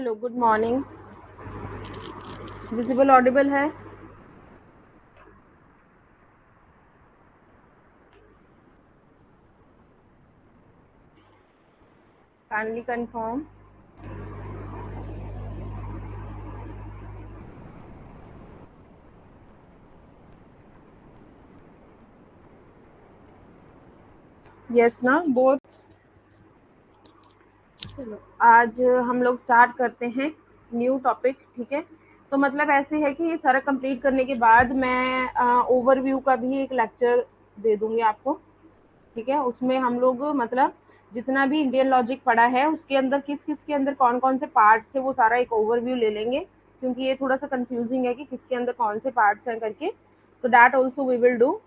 Hello, good morning. Visible audible है? Kindly confirm. Yes ना both. चलो, आज हम लोग स्टार्ट करते हैं न्यू टॉपिक। ठीक है, तो मतलब ऐसे है कि ये सारा कंप्लीट करने के बाद मैं ओवरव्यू का भी एक लेक्चर दे दूंगी आपको। ठीक है, उसमें हम लोग मतलब जितना भी इंडियन लॉजिक पढ़ा है उसके अंदर किस किस के अंदर कौन कौन से पार्ट्स थे वो सारा एक ओवरव्यू ले लेंगे, क्योंकि ये थोड़ा सा कंफ्यूजिंग है कि किसके अंदर कौन से पार्ट्स हैं करके। So that also we will do.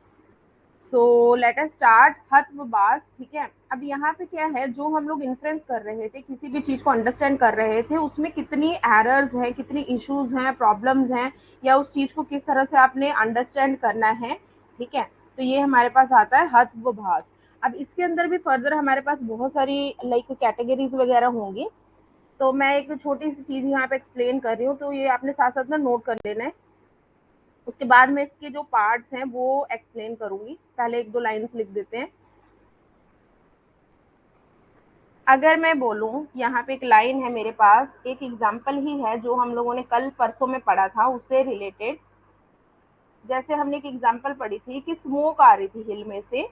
So let us start हथवास। ठीक है, अब यहाँ पे क्या है, जो हम लोग इन्फ्रेंस कर रहे थे, किसी भी चीज को अंडरस्टैंड कर रहे थे, उसमें कितनी एरर्स हैं, कितनी इश्यूज हैं, प्रॉब्लम्स हैं, या उस चीज को किस तरह से आपने अंडरस्टैंड करना है। ठीक है, तो ये हमारे पास आता है हथवास। अब इसके अंदर भी फर्दर हमारे पास बहुत सारी लाइक कैटेगरीज वगैरह होंगी। तो मैं एक छोटी सी चीज यहाँ पे एक्सप्लेन कर रही हूँ, तो ये आपने साथ साथ में नोट कर लेना है। उसके बाद में इसके जो पार्ट्स हैं वो एक्सप्लेन करूंगी, पहले एक दो लाइंस लिख देते हैं। अगर मैं बोलूं, यहाँ पे एक लाइन है मेरे पास, एक एग्जाम्पल ही है जो हम लोगों ने कल परसों में पढ़ा था उससे रिलेटेड। जैसे हमने एक एग्जाम्पल पढ़ी थी कि स्मोक आ रही थी हिल में से।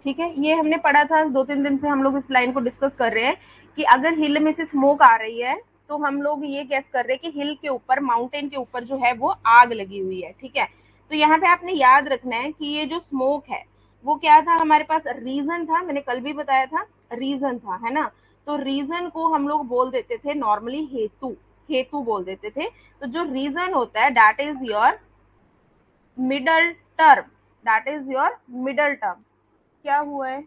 ठीक है, ये हमने पढ़ा था, 2-3 दिन से हम लोग इस लाइन को डिस्कस कर रहे हैं कि अगर हिल में से स्मोक आ रही है तो हम लोग ये गेस कर रहे हैं कि हिल के ऊपर, माउंटेन के ऊपर जो है वो आग लगी हुई है। ठीक है, तो यहाँ पे आपने याद रखना है कि ये जो स्मोक है वो क्या था, हमारे पास रीजन था, मैंने कल भी बताया था, रीजन था, है ना। तो रीजन को हम लोग बोल देते थे नॉर्मली हेतु, हेतु बोल देते थे। तो जो रीजन होता है that is your middle term, that is your middle term. क्या हुआ है?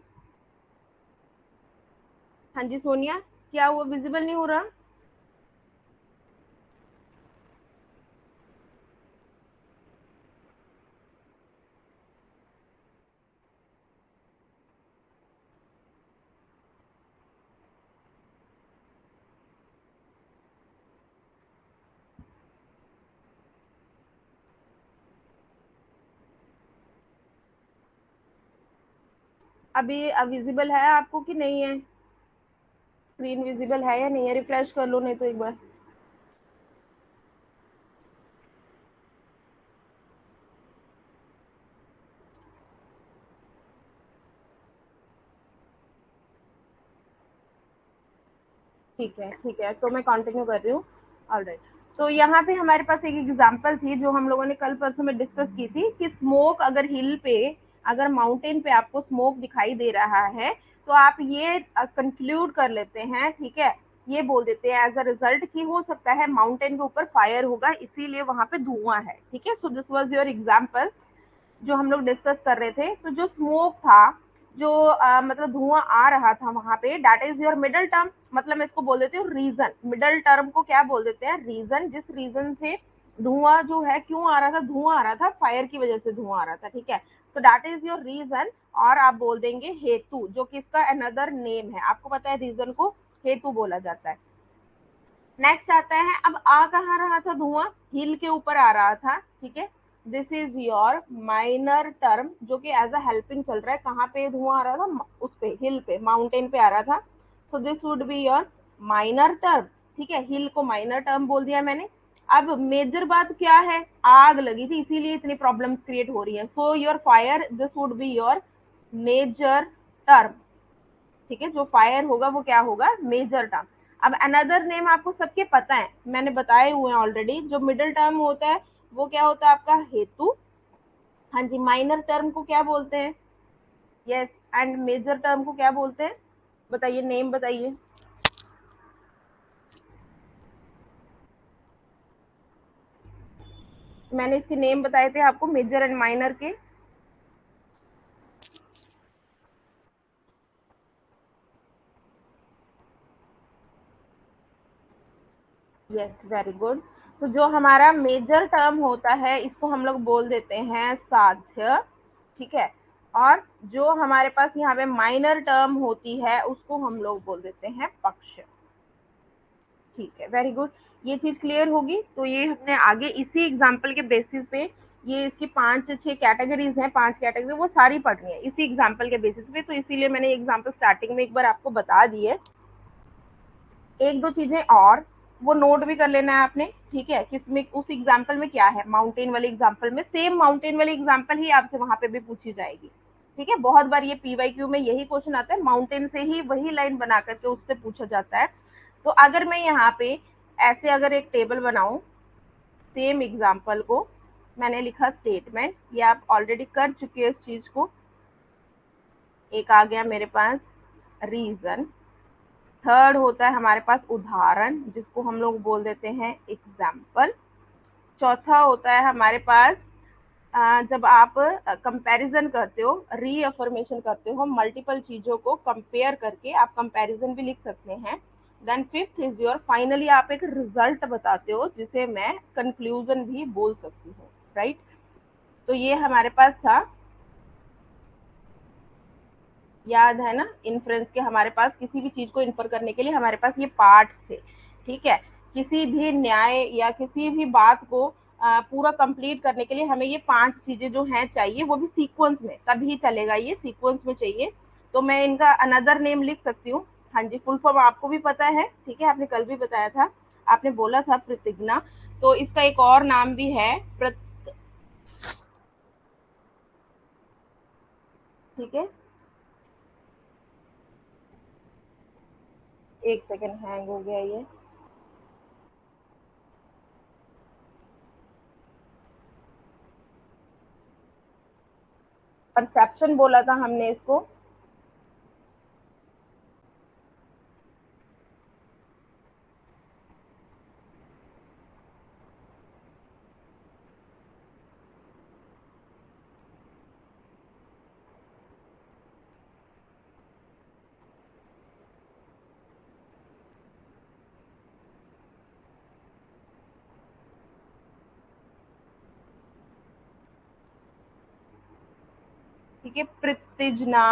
हाँ जी सोनिया, क्या हुआ, विजिबल नहीं हो रहा? अभी विजिबल है आपको कि नहीं है? स्क्रीन विजिबल है या नहीं है? रिफ्रेश कर लो नहीं तो एक बार। ठीक है, ठीक है, तो मैं कंटिन्यू कर रही हूँ। ऑलराइट, तो यहाँ पे हमारे पास एक एग्जांपल थी जो हम लोगों ने कल परसों में डिस्कस की थी कि स्मोक अगर हिल पे, अगर माउंटेन पे आपको स्मोक दिखाई दे रहा है तो आप ये कंक्लूड कर लेते हैं, ठीक है, ये बोल देते हैं एज अ रिजल्ट कि हो सकता है माउंटेन के ऊपर फायर होगा, इसीलिए वहां पे धुआं है। ठीक है, so this was your example जो हम लोग डिस्कस कर रहे थे। तो जो स्मोक था, जो मतलब धुआं आ रहा था वहां पे, that is your middle term, मतलब मैं इसको बोल देती हूँ रीजन। मिडल टर्म को क्या बोल देते हैं? रीजन। जिस रीजन से धुआं जो है, क्यों आ रहा था धुआं? आ रहा था फायर की वजह से धुआं आ रहा था। ठीक है, so that is your reason. और आप बोल देंगे हेतु, जो कि इसका अनदर नेम है। आपको पता है रीजन को हेतु बोला जाता है। नेक्स्ट आता है, अब आ कहाँ रहा था धुआं? हिल के ऊपर आ रहा था। ठीक है, this is your minor term, जो कि एज अ हेल्पिंग चल रहा है। कहाँ पे धुआं आ रहा था? उस पे, हिल पे, माउंटेन पे आ रहा था। So this would be your minor term. ठीक है, हिल को माइनर टर्म बोल दिया मैंने। अब मेजर बात क्या है? आग लगी थी, इसीलिए इतनी प्रॉब्लम्स क्रिएट हो रही है। So your fire, this would be your major term. ठीक है, जो फायर होगा वो क्या होगा? Major term. अब अनदर नेम आपको सबके पता है, मैंने बताए हुए हैं ऑलरेडी। जो मिडिल टर्म होता है वो क्या होता है आपका? हेतु। हाँ जी, माइनर टर्म को क्या बोलते हैं? यस, एंड मेजर टर्म को क्या बोलते हैं? बताइए, नेम बताइए। मैंने इसके नेम बताए थे आपको, मेजर एंड माइनर के। Yes, very good. तो जो हमारा मेजर टर्म होता है इसको हम लोग बोल देते हैं साध्य, ठीक है। और जो हमारे पास यहाँ पे माइनर टर्म होती है उसको हम लोग बोल देते हैं पक्ष, ठीक है, वेरी गुड। ये चीज क्लियर होगी। तो ये हमने आगे इसी एग्जाम्पल के बेसिस पे, ये इसकी 5-6 कैटेगरीज हैं, 5 कैटेगरी वो सारी पढ़नी है इसी एग्जाम्पल के बेसिस पे, तो इसीलिए मैंने एग्जाम्पल स्टार्टिंग में एक बार आपको बता दी है। एक दो चीजें और वो नोट भी कर लेना है आपने, ठीक है। किसमें, उस एग्जाम्पल में क्या है, माउंटेन वाले एग्जाम्पल में सेम माउंटेन वाली एग्जाम्पल ही आपसे वहां पे भी पूछी जाएगी, ठीक है। बहुत बार ये पीवाईक्यू में यही क्वेश्चन आता है, माउंटेन से ही वही लाइन बना करके उससे पूछा जाता है। तो अगर मैं यहाँ पे ऐसे अगर एक टेबल बनाऊं, सेम एग्जाम्पल को मैंने लिखा स्टेटमेंट, ये आप ऑलरेडी कर चुके हैं इस चीज को। एक आ गया मेरे पास रीजन, थर्ड होता है हमारे पास उदाहरण जिसको हम लोग बोल देते हैं एग्जाम्पल, चौथा होता है हमारे पास जब आप कंपैरिजन करते हो, रीअफर्मेशन करते हो, मल्टीपल चीजों को कंपेयर करके आप कंपैरिजन भी लिख सकते हैं। Then fifth is your, finally आप एक रिजल्ट बताते हो जिसे मैं कंक्लूजन भी बोल सकती हूँ, राइट। तो ये हमारे पास था, याद है ना, इन्फ्रेंस के हमारे पास किसी भी चीज को इन्फर करने के लिए हमारे पास ये पार्ट्स थे, ठीक है। किसी भी न्याय या किसी भी बात को पूरा कंप्लीट करने के लिए हमें ये 5 चीजें जो हैं चाहिए, वो भी सीक्वेंस में, तभी चलेगा, ये सीक्वेंस में चाहिए। तो मैं इनका अनदर नेम लिख सकती हूँ। हाँ जी, फुल फॉर्म आपको भी पता है, ठीक है, आपने कल भी बताया था, आपने बोला था प्रतिज्ञा। तो इसका एक और नाम भी है ठीक है, एक सेकेंड, हैंग हो गया ये। परसेप्शन बोला था हमने इसको। ठीक है, प्रतिज्ञा,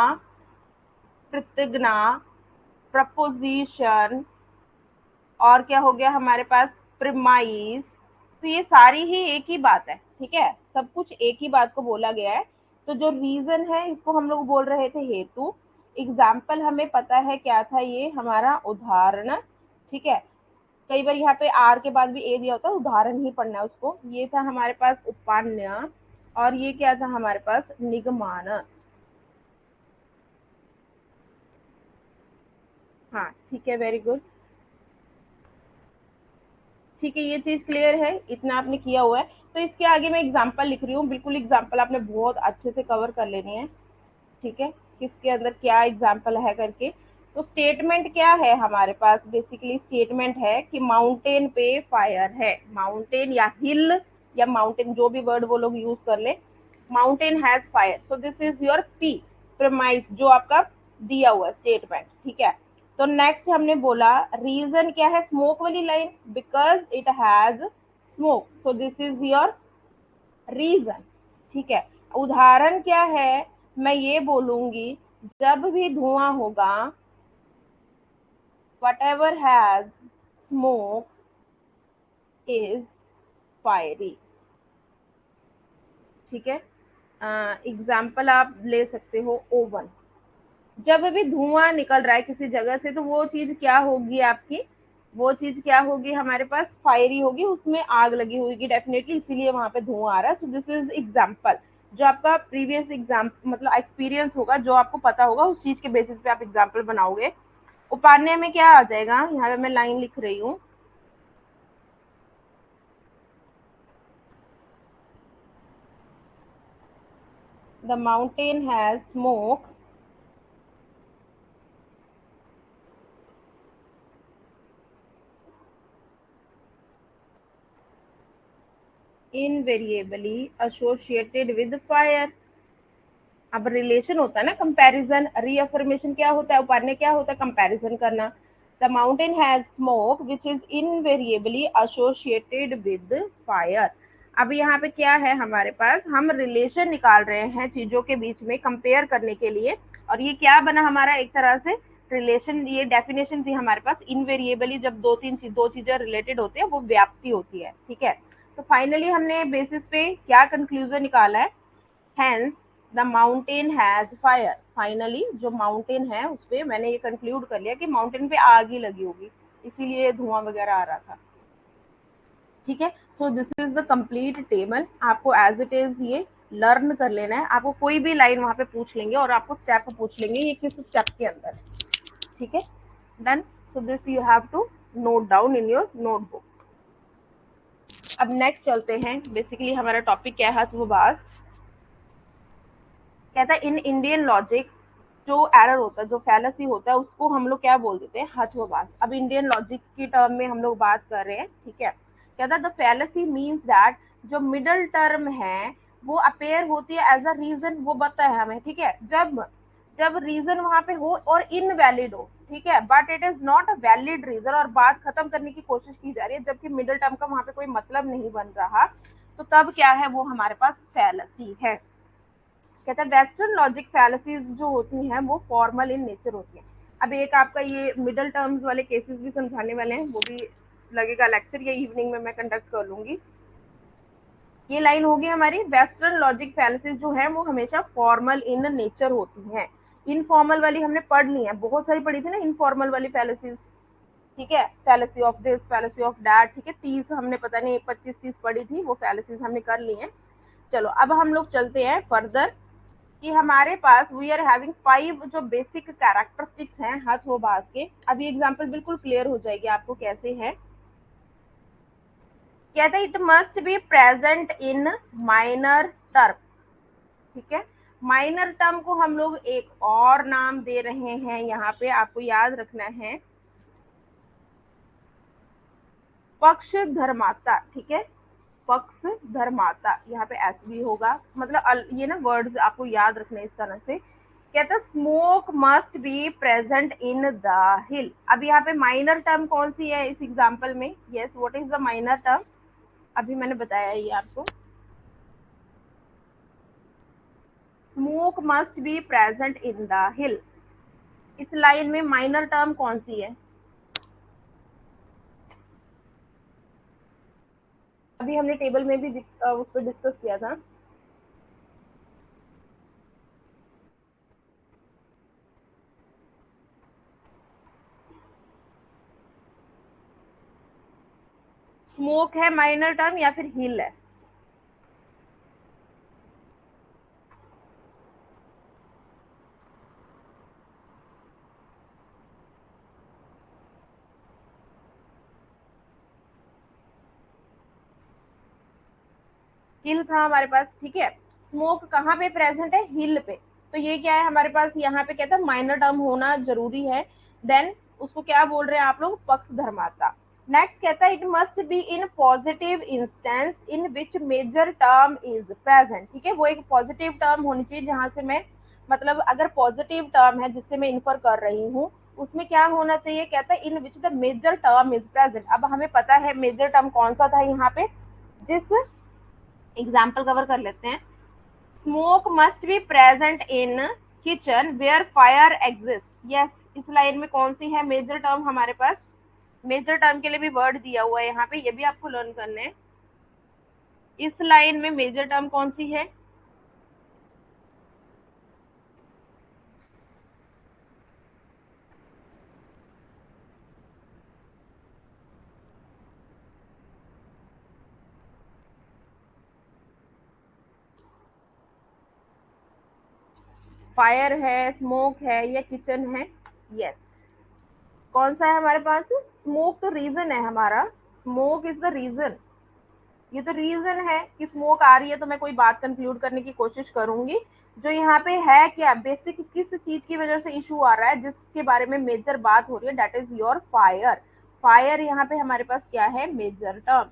प्रतिज्ञा, प्रपोजिशन, और क्या हो गया हमारे पास, प्रिमाइस। तो ये सारी ही एक ही बात है, ठीक है, सब कुछ एक ही बात को बोला गया है। तो जो रीजन है इसको हम लोग बोल रहे थे हेतु, एग्जाम्पल हमें पता है क्या था, ये हमारा उदाहरण, ठीक है। कई बार यहाँ पे आर के बाद भी ए दिया होता है, उदाहरण ही पढ़ना है उसको। ये था हमारे पास उपान्य, और ये क्या था हमारे पास, निगमान। हाँ, ठीक है, वेरी गुड। ठीक है, ये चीज क्लियर है, इतना आपने किया हुआ है। तो इसके आगे मैं एग्जांपल लिख रही हूँ, बिल्कुल एग्जांपल आपने बहुत अच्छे से कवर कर लेनी है, ठीक है, किसके अंदर क्या एग्जांपल है करके। तो स्टेटमेंट क्या है हमारे पास, बेसिकली स्टेटमेंट है कि माउंटेन पे फायर है, माउंटेन या हिल या माउंटेन, जो भी वर्ड वो लोग यूज कर ले, mountain has fire, so this is your P, premise, जो आपका दिया हुआ स्टेटमेंट, ठीक है। तो नेक्स्ट हमने बोला रीजन क्या है, स्मोक वाली line, because it has smoke, so this is your reason, ठीक है। उदाहरण क्या है, मैं ये बोलूंगी जब भी धुआं होगा, what ever has smoke is fiery, ठीक है। एग्जाम्पल आप ले सकते हो ओवन, जब भी धुआं निकल रहा है किसी जगह से तो वो चीज क्या होगी आपकी, वो चीज क्या होगी हमारे पास, फायरी होगी, उसमें आग लगी होगी डेफिनेटली, इसीलिए वहां पे धुआं आ रहा है। सो दिस इज एग्जाम्पल, जो आपका प्रीवियस एग्जाम मतलब एक्सपीरियंस होगा, जो आपको पता होगा उस चीज के बेसिस पे आप एग्जाम्पल बनाओगे। उपान्य में क्या आ जाएगा, यहाँ पे मैं लाइन लिख रही हूँ, the mountain has smoke invariably associated with fire. अब रिलेशन होता है ना, कंपैरिजन, रीअफर्मेशन क्या होता है, उपान्य क्या होता है, कंपैरिजन करना। The mountain has smoke which is invariably associated with fire. अब यहाँ पे क्या है हमारे पास, हम रिलेशन निकाल रहे हैं चीजों के बीच में कंपेयर करने के लिए, और ये क्या बना हमारा, एक तरह से रिलेशन, ये डेफिनेशन थी हमारे पास, इनवेरिएबली जब दो चीजें रिलेटेड होती है वो व्याप्ति होती है, ठीक है। तो फाइनली हमने बेसिस पे क्या कंक्लूजन निकाला है, hence the mountain has fire. Finally जो माउंटेन है उस पे मैंने ये कंक्लूड कर लिया कि माउंटेन पे आग ही लगी होगी, इसीलिए धुआं वगैरह आ रहा था, ठीक है। So this is the complete table, आपको एज इट इज ये लर्न कर लेना है। आपको कोई भी लाइन वहां पे पूछ लेंगे और आपको स्टेप पूछ लेंगे ये किस स्टेप के अंदर है, ठीक है। Done. So this you have to note down in your notebook. अब नेक्स्ट चलते हैं, बेसिकली हमारा टॉपिक क्या है, वो बात कहता है इन इंडियन लॉजिक जो एरर होता है, जो फैलेसी होता है, उसको हम लोग क्या बोल देते हैं, हथवास। अब इंडियन लॉजिक की टर्म में हम लोग बात कर रहे हैं, ठीक है। कहता है द फैलेसी मीन्स दैट जो मिडल टर्म है वो अपेयर होती है एज अ रीजन, वो पता है हमें, ठीक है। जब जब रीजन वहां पे हो और इनवैलिड हो, ठीक है, but it is not a valid reason, और बात खत्म करने की कोशिश की जा रही है, जबकि मिडल टर्म का वहां पे कोई मतलब नहीं बन रहा, तो तब क्या है, वो हमारे पास फैलेसी है। कहता है वेस्टर्न लॉजिक फैलेसीज जो होती हैं वो फॉर्मल इन नेचर होती हैं। अब एक आपका ये मिडल टर्म्स वाले केसेस भी समझाने वाले हैं, वो भी लगेगा लेक्चर, या इवनिंग में मैं कंडक्ट कर लूंगी। ये लाइन होगी हमारी, वेस्टर्न लॉजिक फैलेसीज जो है वो हमेशा फॉर्मल इन नेचर होती हैं। इनफॉर्मल वाली हमने पढ़ ली है, बहुत सारी पढ़ी थी ना इनफॉर्मल वाली फैलेसीज, ठीक है। Fallacy of this, fallacy of that, ठीक है, 30 हमने पता नहीं 25-30 पढ़ी थी, वो फैलेसीज हमने कर ली हैं। चलो अब हम लोग चलते हैं फर्दर कि हमारे पास वी आर हैविंग 5 जो बेसिक कैरेक्टरिस्टिक्स हैं हथोबाज के। अभी एग्जांपल बिल्कुल क्लियर हो जाएगी आपको कैसे है। कहते हैं it must be present in minor term, ठीक है। माइनर टर्म को हम लोग एक और नाम दे रहे हैं, यहाँ पे आपको याद रखना है पक्ष धर्माता, ठीक है, पक्ष धर्माता, यहाँ पे एस भी होगा, मतलब ये ना वर्ड्स आपको याद रखने इस तरह से। कहता है smoke must be present in the हिल। अब यहाँ पे माइनर टर्म कौन सी है इस एग्जाम्पल में, yes what is the minor term, अभी मैंने बताया ये आपको, smoke must be present in the हिल। इस लाइन में माइनर टर्म कौन सी है, अभी हमने टेबल में भी उस पर डिस्कस किया था। स्मोक है माइनर टर्म या फिर हिल है, हिल था हमारे पास, ठीक है। स्मोक कहाँ पे प्रेजेंट है, हिल पे, तो ये क्या है हमारे पास, यहाँ पे कहता है माइनर टर्म होना जरूरी है। देन उसको क्या बोल रहे हैं आप लोग, पक्ष धर्माता। नेक्स्ट कहता है it must be in positive instance in which major term is present, ठीक है। वो एक पॉजिटिव टर्म होनी चाहिए जहां से मैं, मतलब अगर पॉजिटिव टर्म है जिससे मैं इन्फर कर रही हूँ, उसमें क्या होना चाहिए, कहता है in which the major term is present. अब हमें पता है मेजर टर्म कौन सा था यहाँ पे, जिस एग्जाम्पल कवर कर लेते हैं। Smoke must be present in kitchen where fire exist, yes इस लाइन में कौन सी है मेजर टर्म हमारे पास, मेजर टर्म के लिए भी वर्ड दिया हुआ है यहाँ पे, ये भी आपको लर्न करना है। इस लाइन में मेजर टर्म कौन सी है, फायर है, स्मोक है, या किचन है, यस कौन सा है हमारे पास, स्मोक तो रीजन है हमारा, स्मोक इज द रीजन, ये तो रीजन है कि स्मोक आ रही है, तो मैं कोई बात कंक्लूड करने की कोशिश करूंगी। जो यहाँ पे है क्या, बेसिक किस चीज की वजह से इशू आ रहा है, जिसके बारे में मेजर बात हो रही है, that is your fire. Fire यहाँ पे हमारे पास क्या है, मेजर टर्म।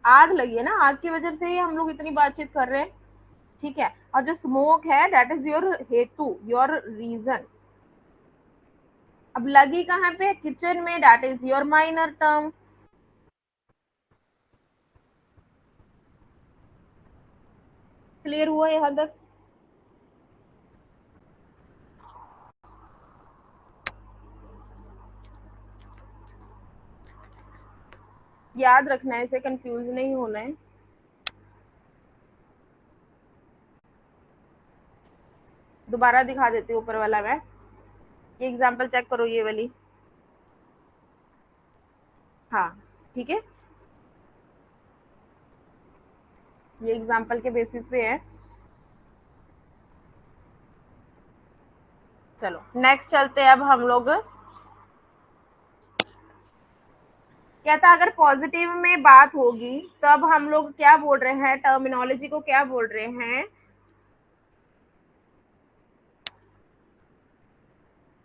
आग लगी है ना, आग की वजह से ही हम लोग इतनी बातचीत कर रहे हैं, ठीक है। और जो स्मोक है दैट इज योर हेतु, योर रीजन, अब लगी कहाँ पे, किचन में, that is your minor term. Clear हुआ यहाँ तक? याद रखना है, इसे कंफ्यूज नहीं होना है। दोबारा दिखा देती हूँ ऊपर वाला मैं, ये एग्जाम्पल चेक करो, ये वाली। हाँ, ठीक है, ये एग्जाम्पल के बेसिस पे है। चलो नेक्स्ट चलते हैं अब हम लोग। कहता अगर पॉजिटिव में बात होगी तो अब हम लोग क्या बोल रहे हैं, टर्मिनोलॉजी को क्या बोल रहे हैं,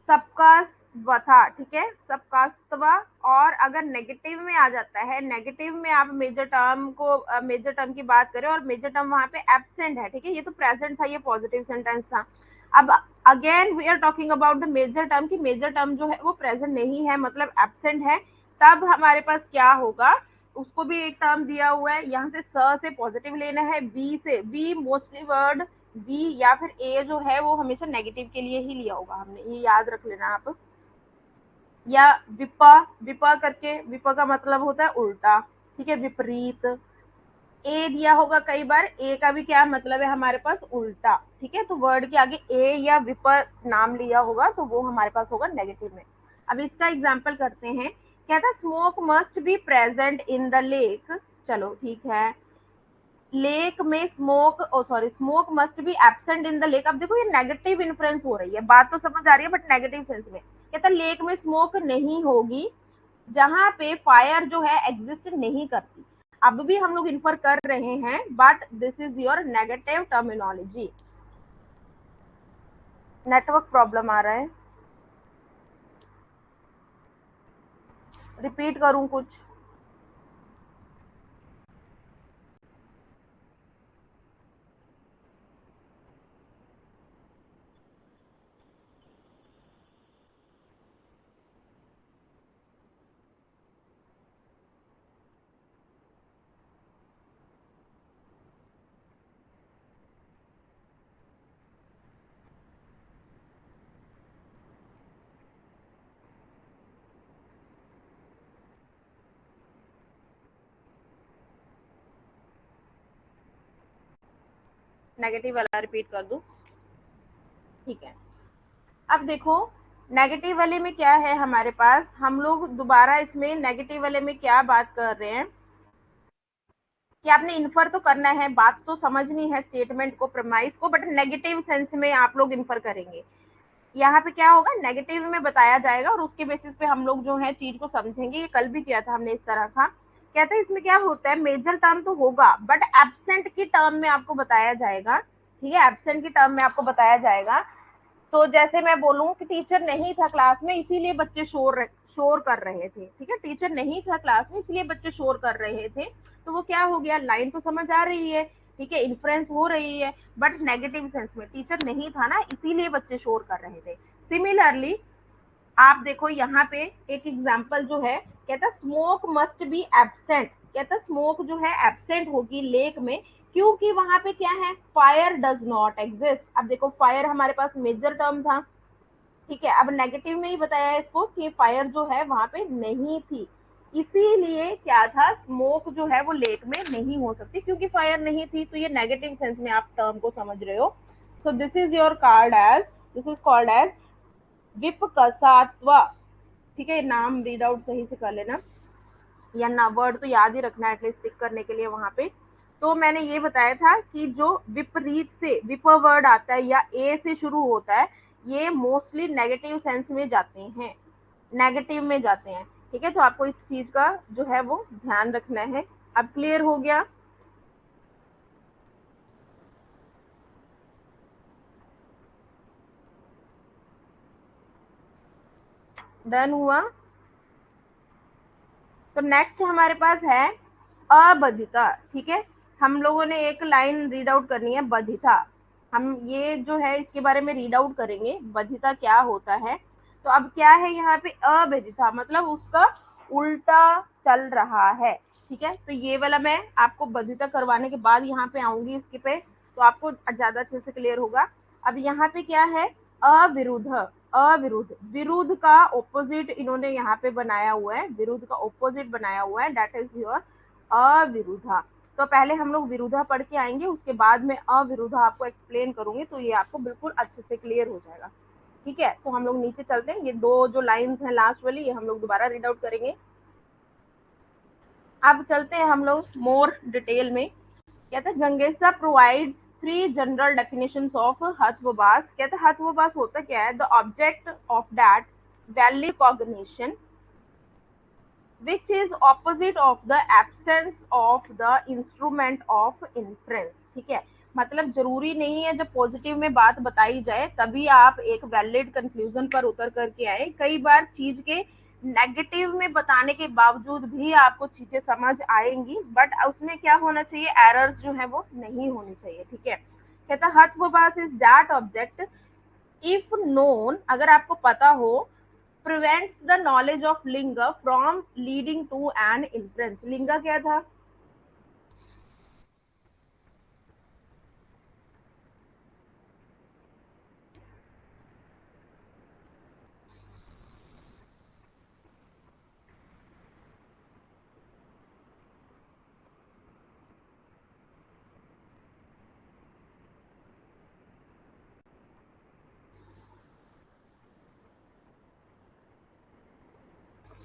सबका वथा, ठीक है, सबका स्तवा। और अगर नेगेटिव में आ जाता है, नेगेटिव में आप मेजर टर्म को, मेजर टर्म की बात करें और मेजर टर्म वहां पे एब्सेंट है, ठीक है, ये तो प्रेजेंट था, ये पॉजिटिव सेंटेंस था। अब again we are talking about the major term की मेजर टर्म जो है वो प्रेजेंट नहीं है, मतलब एब्सेंट है। तब हमारे पास क्या होगा, उसको भी एक टर्म दिया हुआ है, यहाँ से स से पॉजिटिव लेना है, बी से, बी मोस्टली वर्ड बी या फिर ए जो है वो हमेशा नेगेटिव के लिए ही लिया होगा हमने, ये याद रख लेना आप। या विपा, विपा करके, विपा का मतलब होता है उल्टा, ठीक है, विपरीत। ए दिया होगा कई बार, ए का भी क्या मतलब है हमारे पास, उल्टा, ठीक है, तो वर्ड के आगे ए या विपर नाम लिया होगा तो वो हमारे पास होगा नेगेटिव में। अब इसका एग्जाम्पल करते हैं। कहता smoke must be present in the lake, चलो ठीक है, लेक में smoke, oh sorry, smoke must be absent in the lake. अब देखो ये नेगेटिव इन्फ्लुएंस हो रही है, बात तो समझ आ रही है बट नेगेटिव सेंस में। कहता लेक में स्मोक नहीं होगी जहां पे फायर जो है एग्जिस्ट नहीं करती। अब भी हम लोग इन्फर कर रहे हैं but this is your negative terminology. Network problem आ रहा है, रिपीट करूं कुछ? नेगेटिव वाला रिपीट कर दूं? ठीक है, अब देखो नेगेटिव वाले में क्या है हमारे पास, हम लोग दोबारा इसमें नेगेटिव वाले में क्या बात कर रहे हैं कि आपने इन्फर तो करना है, बात तो समझनी है, स्टेटमेंट को, प्रमाइस को, बट नेगेटिव सेंस में आप लोग इन्फर करेंगे। यहाँ पे क्या होगा, नेगेटिव में बताया जाएगा और उसके बेसिस पे हम लोग जो है चीज को समझेंगे। ये कल भी किया था हमने इस तरह का। कहते हैं इसमें क्या होता है, मेजर टर्म तो होगा बट एब्सेंट की टर्म में आपको बताया जाएगा, ठीक है, एब्सेंट की टर्म में आपको बताया जाएगा। तो जैसे मैं बोलूं कि टीचर नहीं था क्लास में इसीलिए बच्चे शोर शोर कर रहे थे, ठीक है, टीचर नहीं था क्लास में इसलिए बच्चे शोर कर रहे थे, तो वो क्या हो गया, लाइन तो समझ आ रही है, ठीक है, इन्फ्लुएंस हो रही है, बट नेगेटिव सेंस में, टीचर नहीं था ना इसीलिए बच्चे शोर कर रहे थे। सिमिलरली आप देखो यहाँ पे एक एग्जाम्पल जो है, कहता स्मोक मस्ट बी एबसेंट, कहता स्मोक जो है एबसेंट होगी लेक में, क्योंकि वहां पे क्या है, फायर डज नॉट एग्जिस्ट। अब देखो फायर हमारे पास मेजर टर्म था, ठीक है, अब नेगेटिव में ही बताया है इसको कि फायर जो है वहां पे नहीं थी, इसीलिए क्या था, स्मोक जो है वो लेक में नहीं हो सकती क्योंकि फायर नहीं थी। तो ये नेगेटिव सेंस में आप टर्म को समझ रहे हो। So this is your called as, this is called as विपकसात्व, ठीक है, नाम रीड आउट सही से कर लेना, या ना वर्ड तो याद ही रखना है एटलीस्ट टिक करने के लिए वहां पे। तो मैंने ये बताया था कि जो विपरीत से विप वर्ड आता है या ए से शुरू होता है, ये मोस्टली नेगेटिव सेंस में जाते हैं, नेगेटिव में जाते हैं, ठीक है, तो आपको इस चीज का जो है वो ध्यान रखना है। अब क्लियर हो गया? डन हुआ? तो नेक्स्ट हमारे पास है अबधिता, ठीक है, हम लोगों ने एक लाइन रीड आउट करनी है, बधिता। हम ये जो है इसके बारे में रीड आउट करेंगे, बधिता क्या होता है। तो अब क्या है यहाँ पे अवैधता, मतलब उसका उल्टा चल रहा है। ठीक है, तो ये वाला मैं आपको बधिता करवाने के बाद यहाँ पे आऊंगी इसके पे, तो आपको ज्यादा अच्छे से क्लियर होगा। अब यहाँ पे क्या है, अविरुद्ध। अविरुद्ध, विरुद्ध का ऑपोजिट इन्होंने यहाँ पे बनाया हुआ है, विरुद्ध का ऑपोजिट बनाया हुआ है, दैट इज योर अविरुद्धा। तो पहले हम लोग विरुद्धा पढ़ के आएंगे, उसके बाद में अविरुद्धा आपको एक्सप्लेन करूंगी, तो ये आपको बिल्कुल अच्छे से क्लियर हो जाएगा। ठीक है, तो हम लोग नीचे चलते हैं, ये दो जो लाइंस हैं लास्ट वाली, ये हम लोग दोबारा रीड आउट करेंगे। अब चलते हैं हम लोग मोर डिटेल में। कहते हैं Gangesa provides three general definitions of हथवबास। कहते हैं हथवबास होता क्या है, the object of that value cognition which is opposite of the absence of the instrument of inference। ठीक है, मतलब जरूरी नहीं है जब पॉजिटिव में बात बताई जाए तभी आप एक वैलिड कंक्लूजन पर उतर करके आए। कई बार चीज के नेगेटिव में बताने के बावजूद भी आपको चीजें समझ आएंगी, बट उसमें क्या होना चाहिए, एरर्स जो है वो नहीं होनी चाहिए। ठीक है, कहता हथवबास is that object if known, अगर आपको पता हो, prevents the knowledge of linga from leading to an inference। लिंगा क्या था,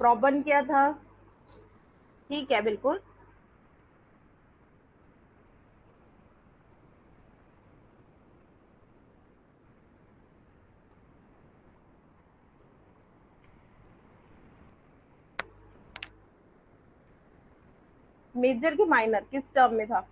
प्रॉबन क्या था। ठीक है, बिल्कुल। मेजर की माइनर किस टर्म में था,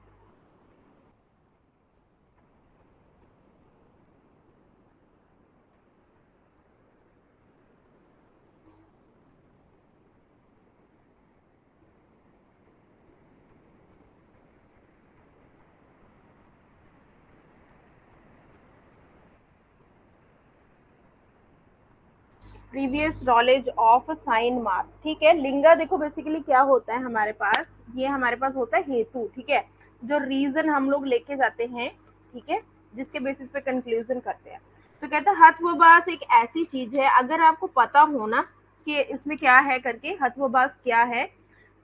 previous knowledge of sine mark. ठीक है, लिंगा देखो बेसिकली क्या होता है हमारे पास, ये हमारे पास होता है हेतु। ठीक है, जो रीजन हम लोग लेके जाते हैं, ठीक है, जिसके बेसिस पे कंक्लूजन करते हैं। तो कहता है हथवबास एक ऐसी चीज है, अगर आपको पता हो ना कि इसमें क्या है करके, हथवबास क्या है,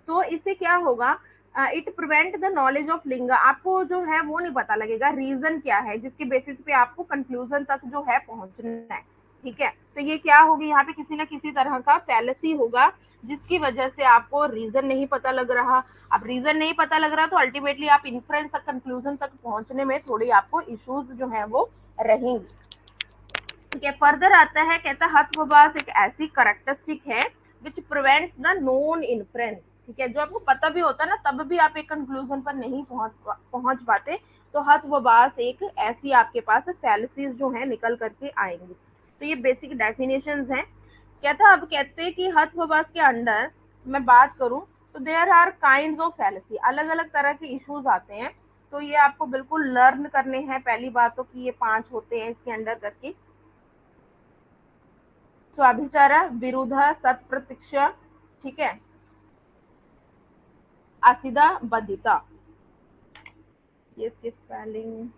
तो इससे क्या होगा, it prevent the knowledge of लिंगा। आपको जो है वो नहीं पता लगेगा रीजन क्या है जिसके बेसिस पे आपको कंक्लूजन तक जो है पहुंचना है। ठीक है, तो ये क्या होगी, यहाँ पे किसी ना किसी तरह का फैलेसी होगा जिसकी वजह से आपको रीजन नहीं पता लग रहा। अब रीजन नहीं पता लग रहा तो अल्टीमेटली आप इन्फ्रेंस तक, कंक्लूजन तक पहुंचने में थोड़ी आपको इश्यूज जो है वो रहेंगी। ठीक है, फर्दर आता है, कहता है हथवबास एक ऐसी करेक्टरिस्टिक है which prevents the known inference. ठीक है, जो आपको पता भी होता है ना तब भी आप एक कंक्लूजन पर नहीं पहुंच पाते, तो हथवबास एक ऐसी आपके पास फैलिसीज जो है निकल करके आएंगी। तो ये बेसिक डेफिनेशंस हैं। कहता अब कहते हैं कि हथवबास के अंडर मैं बात करूं तो there are kinds of fallacy, अलग अलग तरह के इश्यूज आते हैं। तो ये आपको बिल्कुल लर्न करने हैं। पहली बात तो कि ये 5 होते हैं इसके अंडर करके, स्वाभिचारा, विरुद्ध, सत्प्रतीक्ष, ठीक है, असिदा, बद्धिता। ये इसकी स्पेलिंग,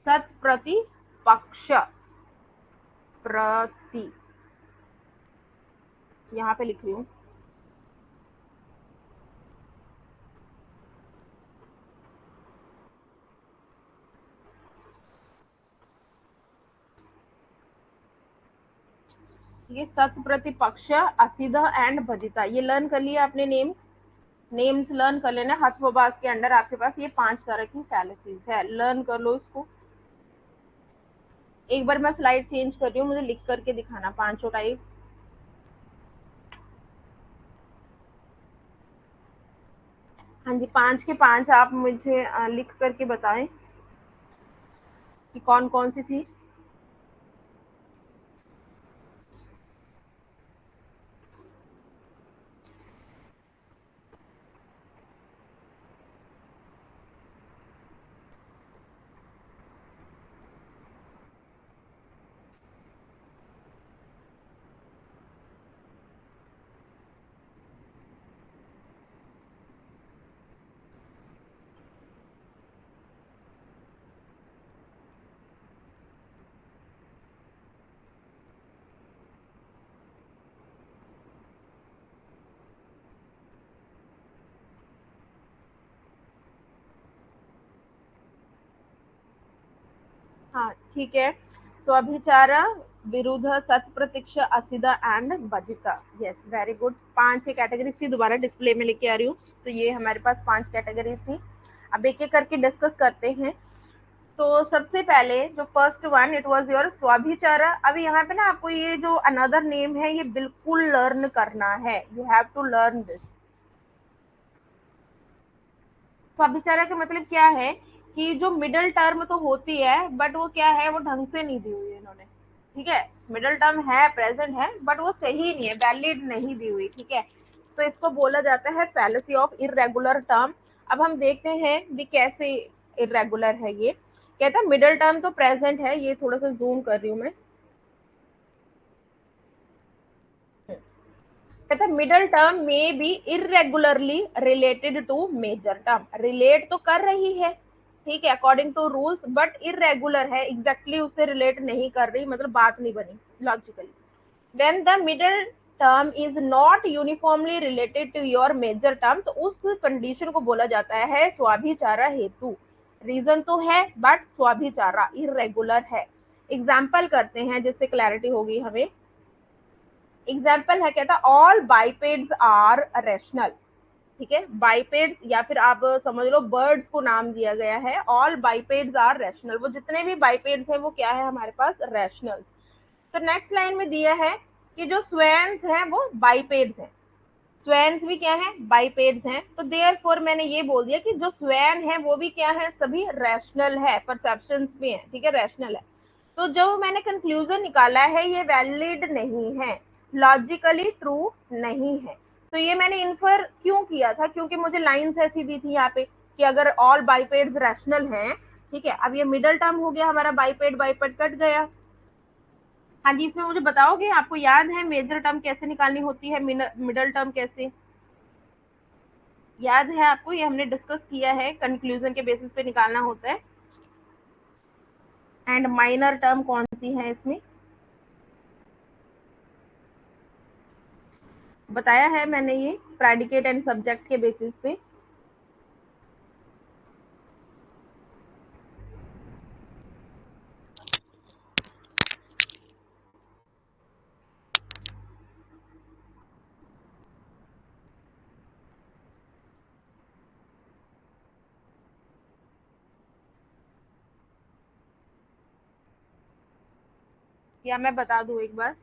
तत्प्रति पक्ष, प्रति, यहाँ पे लिख रही हूँ। ये सत प्रतिपक्ष, असिधा एंड बदिता, ये लर्न कर लिया आपने नेम्स। नेम्स लर्न कर लेना। हथवबास के अंडर आपके पास ये 5 तरह की फैलिसीज है, लर्न कर लो इसको। एक बार मैं स्लाइड चेंज कर रही हूँ, मुझे लिख करके दिखाना पांचों टाइप्स। हाँ जी, 5 के 5 आप मुझे लिख करके बताएं। कि कौन कौन सी थी? हाँ ठीक है। स्वाभिचारा, विरुद्ध, सतप्रतीक्ष, असिदा एंड बधिका। Yes, very good. 5 कैटेगरीज थी, दोबारा डिस्प्ले में लेके आ रही हूँ। तो ये हमारे पास 5 कैटेगरीज थी। अब एक एक करके डिस्कस करते हैं। तो सबसे पहले जो first one, it was your स्वाभिचारा। अब यहाँ पे ना आपको ये जो अनदर नेम है ये बिल्कुल लर्न करना है, you have to learn this. स्वाभिचारा का मतलब क्या है कि जो मिडल टर्म तो होती है बट वो क्या है, वो ढंग से नहीं दी हुई है इन्होंने। ठीक है, मिडल टर्म है, प्रेजेंट है, बट वो सही नहीं है, वैलिड नहीं दी हुई। ठीक है, तो इसको बोला जाता है फैलेसी ऑफ इरेगुलर टर्म। अब हम देखते हैं भी कैसे इरेगुलर है ये। कहता है मिडल टर्म तो प्रेजेंट है, ये थोड़ा सा जूम कर रही हूँ मैं। कहता है मिडल टर्म में be irregularly related to major term. Relate तो कर रही है, ठीक है, according to rules, but irregular है, एग्जैक्टली उससे रिलेट नहीं कर रही, मतलब बात नहीं बनी logically. When the middle term is not uniformly related to your major term, तो उस कंडीशन को बोला जाता है स्वाभिचारा हेतु। रीजन तो है बट स्वाभिचारा इरेगुलर है। एग्जाम्पल करते हैं जिससे क्लैरिटी होगी हमें। एग्जाम्पल है, कहता ऑल बाइपेड्स आर रेशनल। ठीक है, बाइपेड्स या फिर आप समझ लो बर्ड्स को नाम दिया गया है, ऑल बाइपेड्स आर रेशनल। वो जितने भी बाइपेड्स हैं वो क्या है हमारे पास, रैशनल्स। तो नेक्स्ट लाइन में दिया है कि जो स्वेन्स हैं वो बाइपेड्स हैं। स्वेन्स भी क्या है, बाइपेड्स हैं। तो देयरफॉर मैंने ये बोल दिया कि जो स्वैन है वो भी क्या है, सभी रैशनल है, परसेप्शंस भी हैं, ठीक है, रैशनल है। तो जो मैंने कंक्लूजन निकाला है ये वैलिड नहीं है, लॉजिकली ट्रू नहीं है। तो ये मैंने इन्फर क्यों किया था, क्योंकि मुझे लाइंस ऐसी दी थी यहाँ पे कि अगर ऑल बाइपेड्स रैशनल हैं, ठीक है, अब ये मिडल टर्म हो गया हमारा, बाइपेड बाइपेड कट गया। हाँ जी, इसमें मुझे बताओगे, आपको याद है मेजर टर्म कैसे निकालनी होती है, मिडल टर्म कैसे, याद है आपको? ये हमने डिस्कस किया है, कंक्लूजन के बेसिस पे निकालना होता है। एंड माइनर टर्म कौन सी है इसमें, बताया है मैंने ये प्रेडिकेट एंड सब्जेक्ट के बेसिस पे। या मैं बता दूं एक बार?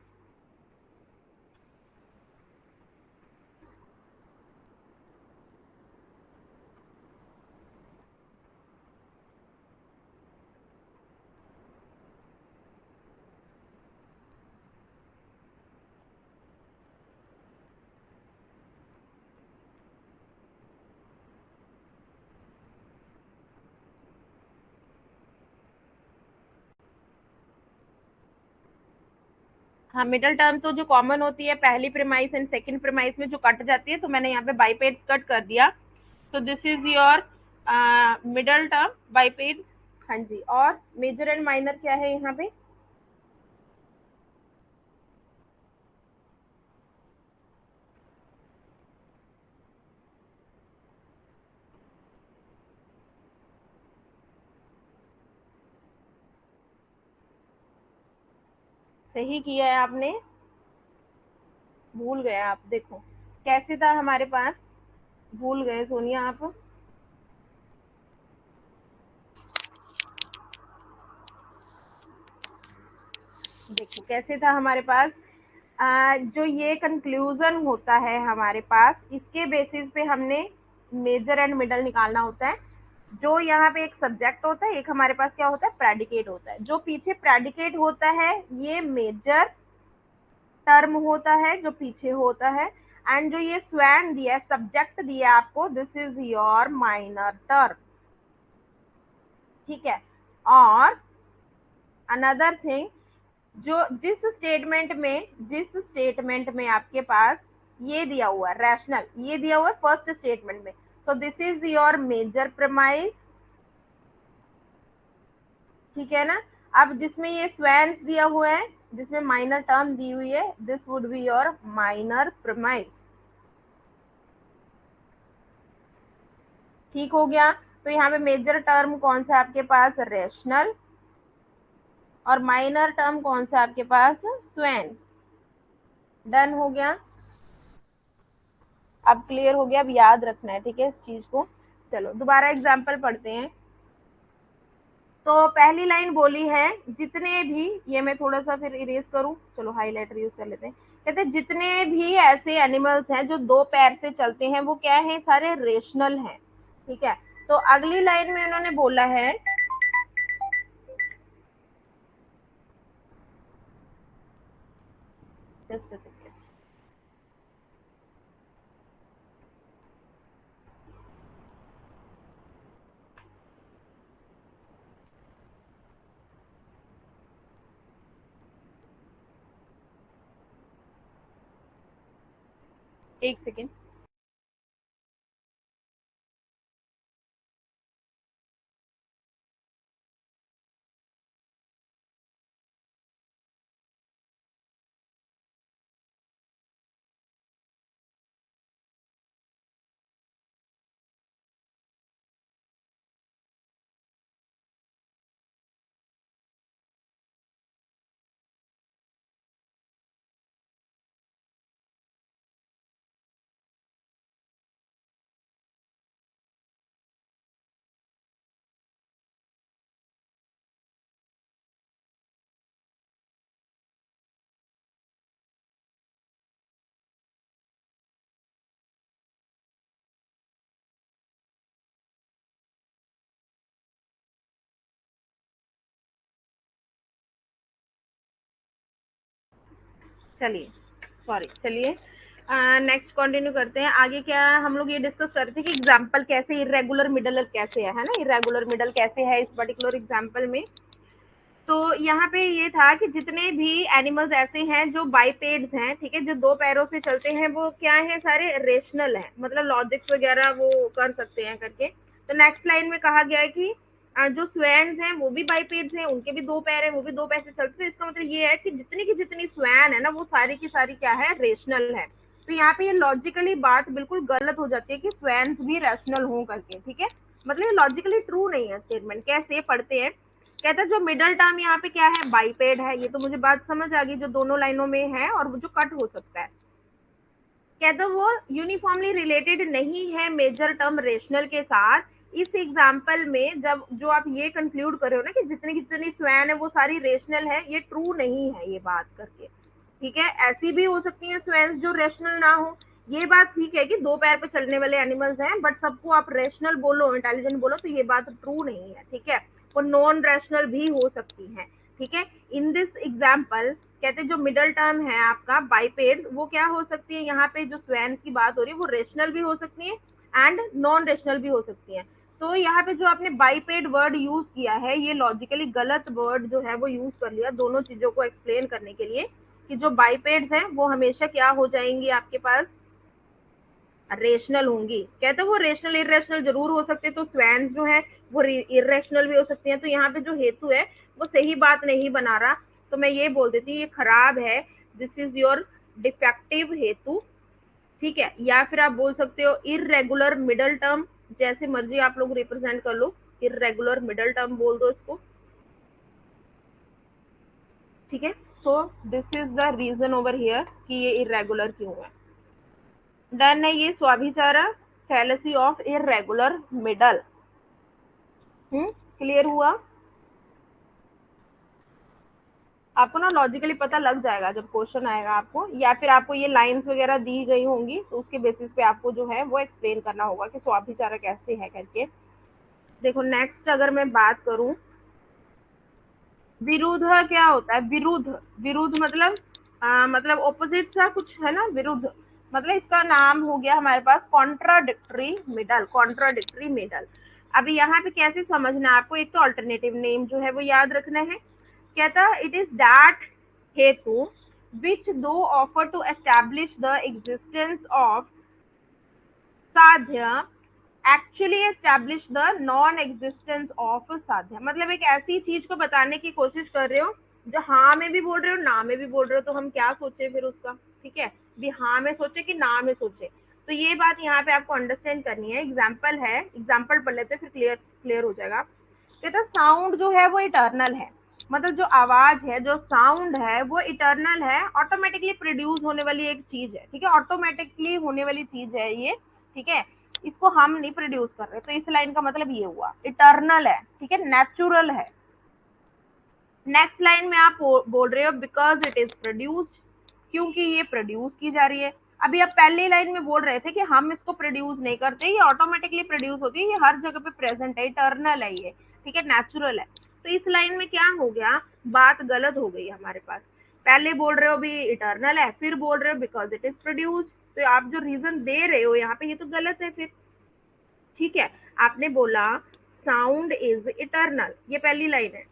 हाँ, मिडल टर्म तो जो कॉमन होती है पहली प्रीमाइस एंड सेकंड प्रीमाइस में जो कट जाती है, तो मैंने यहाँ पे बाइपेड्स कट कर दिया। So this is your middle term bipeds. हाँ जी, और मेजर एंड माइनर क्या है यहाँ पे? सही किया है आपने, भूल गए आप, देखो कैसे था हमारे पास, भूल गए सोनिया आप। देखो कैसे था हमारे पास, जो ये कंक्लूजन होता है हमारे पास, इसके बेसिस पे हमने मेजर एंड मिडल निकालना होता है। जो यहाँ पे एक सब्जेक्ट होता है, एक हमारे पास क्या होता है, प्रेडिकेट होता है। जो पीछे प्रेडिकेट होता है ये मेजर टर्म होता है जो पीछे होता है, एंड जो ये स्वैन दिया, सब्जेक्ट दिया आपको, this is your minor term. ठीक है। और अनदर थिंग, जो जिस स्टेटमेंट में आपके पास ये दिया हुआ है रैशनल, ये दिया हुआ है फर्स्ट स्टेटमेंट में, so this is your major premise. ठीक है ना। अब जिसमें ये स्वैन्स दिया हुआ है, जिसमें माइनर टर्म दी हुई है, this would be your minor premise. ठीक हो गया। तो यहाँ पे मेजर टर्म कौन सा आपके पास, रेशनल, और माइनर टर्म कौन सा आपके पास, स्वैन्स। डन हो गया। अब क्लियर हो गया, अब याद रखना है, ठीक है, इस चीज को। चलो दोबारा एग्जाम्पल पढ़ते हैं। तो पहली लाइन बोली है, जितने भी, ये मैं थोड़ा सा फिर इरेज करूं, चलो हाईलाइटर यूज कर लेते हैं। कहते हैं जितने भी ऐसे एनिमल्स हैं जो दो पैर से चलते हैं वो क्या है, सारे रेशनल हैं। ठीक है। तो अगली लाइन में उन्होंने बोला है, जस्ट अ सेकेंड, एक सेकेंड। चलिए, सॉरी, चलिए नेक्स्ट कंटिन्यू करते हैं आगे। क्या हम लोग ये डिस्कस कर रहे थे कि एग्जाम्पल कैसे, इरेगुलर मिडल कैसे है ना, इरेगुलर मिडल कैसे है इस पर्टिकुलर एग्जाम्पल में। तो यहाँ पे ये था कि जितने भी एनिमल्स ऐसे हैं जो बाइपेड्स हैं, ठीक है, जो दो पैरों से चलते हैं, वो क्या है, सारे रेशनल हैं, मतलब लॉजिक्स वगैरह वो कर सकते हैं करके। तो नेक्स्ट लाइन में कहा गया है कि जो स्वैन्स हैं वो भी बाइपेड्स हैं, उनके भी दो पैर हैं, वो भी दो पैर से चलते हैं। तो इसका मतलब ये है कि जितनी की जितनी स्वैन है ना, वो सारी की सारी क्या है, रेशनल है। तो यहाँ पे ये लॉजिकली बात बिल्कुल गलत हो जाती है कि स्वैन्स भी रैशनल हों करके। ठीक है। मतलब ये लॉजिकली ट्रू नहीं है स्टेटमेंट। कैसे पढ़ते हैं, कहता है जो मिडल टर्म यहाँ पे क्या है, बाइपेड है। ये तो मुझे बात समझ आ गई, जो दोनों लाइनों में है और वो जो कट हो सकता है। कहता है वो यूनिफॉर्मली रिलेटेड नहीं है मेजर टर्म रेशनल के साथ। इस एग्जाम्पल में जब जो आप ये कंक्लूड कर रहे हो ना कि जितनी जितनी स्वैन है वो सारी रेशनल है, ये ट्रू नहीं है ये बात करके। ठीक है। ऐसी भी हो सकती है स्वैन जो रेशनल ना हो। ये बात ठीक है कि दो पैर पे चलने वाले एनिमल्स हैं, बट सबको आप रेशनल बोलो, इंटेलिजेंट बोलो, तो ये बात ट्रू नहीं है। ठीक है। वो नॉन रैशनल भी हो सकती हैं। ठीक है। इन दिस एग्जाम्पल कहते हैं जो मिडल टर्म है आपका बाइपेड्स, वो क्या हो सकती है, यहाँ पे जो स्वैन्स की बात हो रही है वो रेशनल भी हो सकती है एंड नॉन रेशनल भी हो सकती है। तो यहाँ पे जो आपने बाइपेड वर्ड यूज किया है, ये लॉजिकली गलत वर्ड जो है वो यूज कर लिया दोनों चीजों को एक्सप्लेन करने के लिए, कि जो बाइपेड्स हैं वो हमेशा क्या हो जाएंगी आपके पास, रेशनल होंगी। कहते हैं वो रेशनल इरेशनल जरूर हो सकते हैं, तो स्वैन्स जो है वो इरेशनल भी हो सकती हैं। तो यहाँ पे जो हेतु है वो सही बात नहीं बना रहा। तो मैं ये बोल देती हूँ ये खराब है, दिस इज योर डिफेक्टिव हेतु। ठीक है। या फिर आप बोल सकते हो इरेगुलर मिडल टर्म, जैसे मर्जी आप लोग रिप्रेजेंट कर लो, इरेगुलर मिडल टर्म बोल दो इसको। ठीक है। So this is the reason over here कि ये इरेगुलर क्यों है। डन है ये स्वाभिचारा, fallacy of irregular middle. Clear हुआ। आपको ना लॉजिकली पता लग जाएगा जब क्वेश्चन आएगा आपको, या फिर आपको ये लाइंस वगैरह दी गई होंगी तो उसके बेसिस पे आपको जो है वो एक्सप्लेन करना होगा कि स्वाभिचारा कैसे है करके। देखो नेक्स्ट अगर मैं बात करूं, विरुद्ध क्या होता है? विरुद्ध, विरुद्ध मतलब मतलब ऑपोजिट सा कुछ है ना, विरुद्ध मतलब इसका नाम हो गया हमारे पास कॉन्ट्राडिक्टरी मिडल, कॉन्ट्राडिक्टरी मिडल। अभी यहाँ पे कैसे समझना है आपको, एक तो अल्टरनेटिव नेम जो है वो याद रखना है। कहता इट इज दैट हेतु which do offer to establish the existence of साध्य actually establish the non existence of साध्य। मतलब एक ऐसी चीज को बताने की कोशिश कर रहे हो जो हाँ में भी बोल रहे हो ना में भी बोल रहे हो, तो हम क्या सोचे फिर उसका? ठीक है, भी हाँ में सोचे कि ना में सोचे, तो ये बात यहाँ पे आपको अंडरस्टैंड करनी है। एग्जाम्पल है, एग्जाम्पल पढ़ लेते फिर क्लियर क्लियर हो जाएगा। कहता साउंड जो है वो इटर्नल है, मतलब जो आवाज है, जो साउंड है वो इटर्नल है, ऑटोमेटिकली प्रोड्यूस होने वाली एक चीज है। ठीक है, ऑटोमेटिकली होने वाली चीज है ये। ठीक है, इसको हम नहीं प्रोड्यूस कर रहे, तो इस लाइन का मतलब ये हुआ इटर्नल है। ठीक है, नेचुरल है। नेक्स्ट लाइन में आप बोल रहे हो बिकॉज इट इज प्रोड्यूस्ड, क्योंकि ये प्रोड्यूस की जा रही है। अभी आप पहली लाइन में बोल रहे थे कि हम इसको प्रोड्यूस नहीं करते, ये ऑटोमेटिकली प्रोड्यूस होती है, ये हर जगह पे प्रेजेंट है, इटर्नल है ये। ठीक है, नेचुरल है। तो इस लाइन में क्या हो गया, बात गलत हो गई हमारे पास। पहले बोल रहे हो भी इटर्नल है, फिर बोल रहे हो बिकॉज इट इज प्रोड्यूस्ड, तो आप जो रीजन दे रहे हो यहाँ पे ये तो गलत है फिर। ठीक है, आपने बोला साउंड इज इटर्नल, ये पहली लाइन है,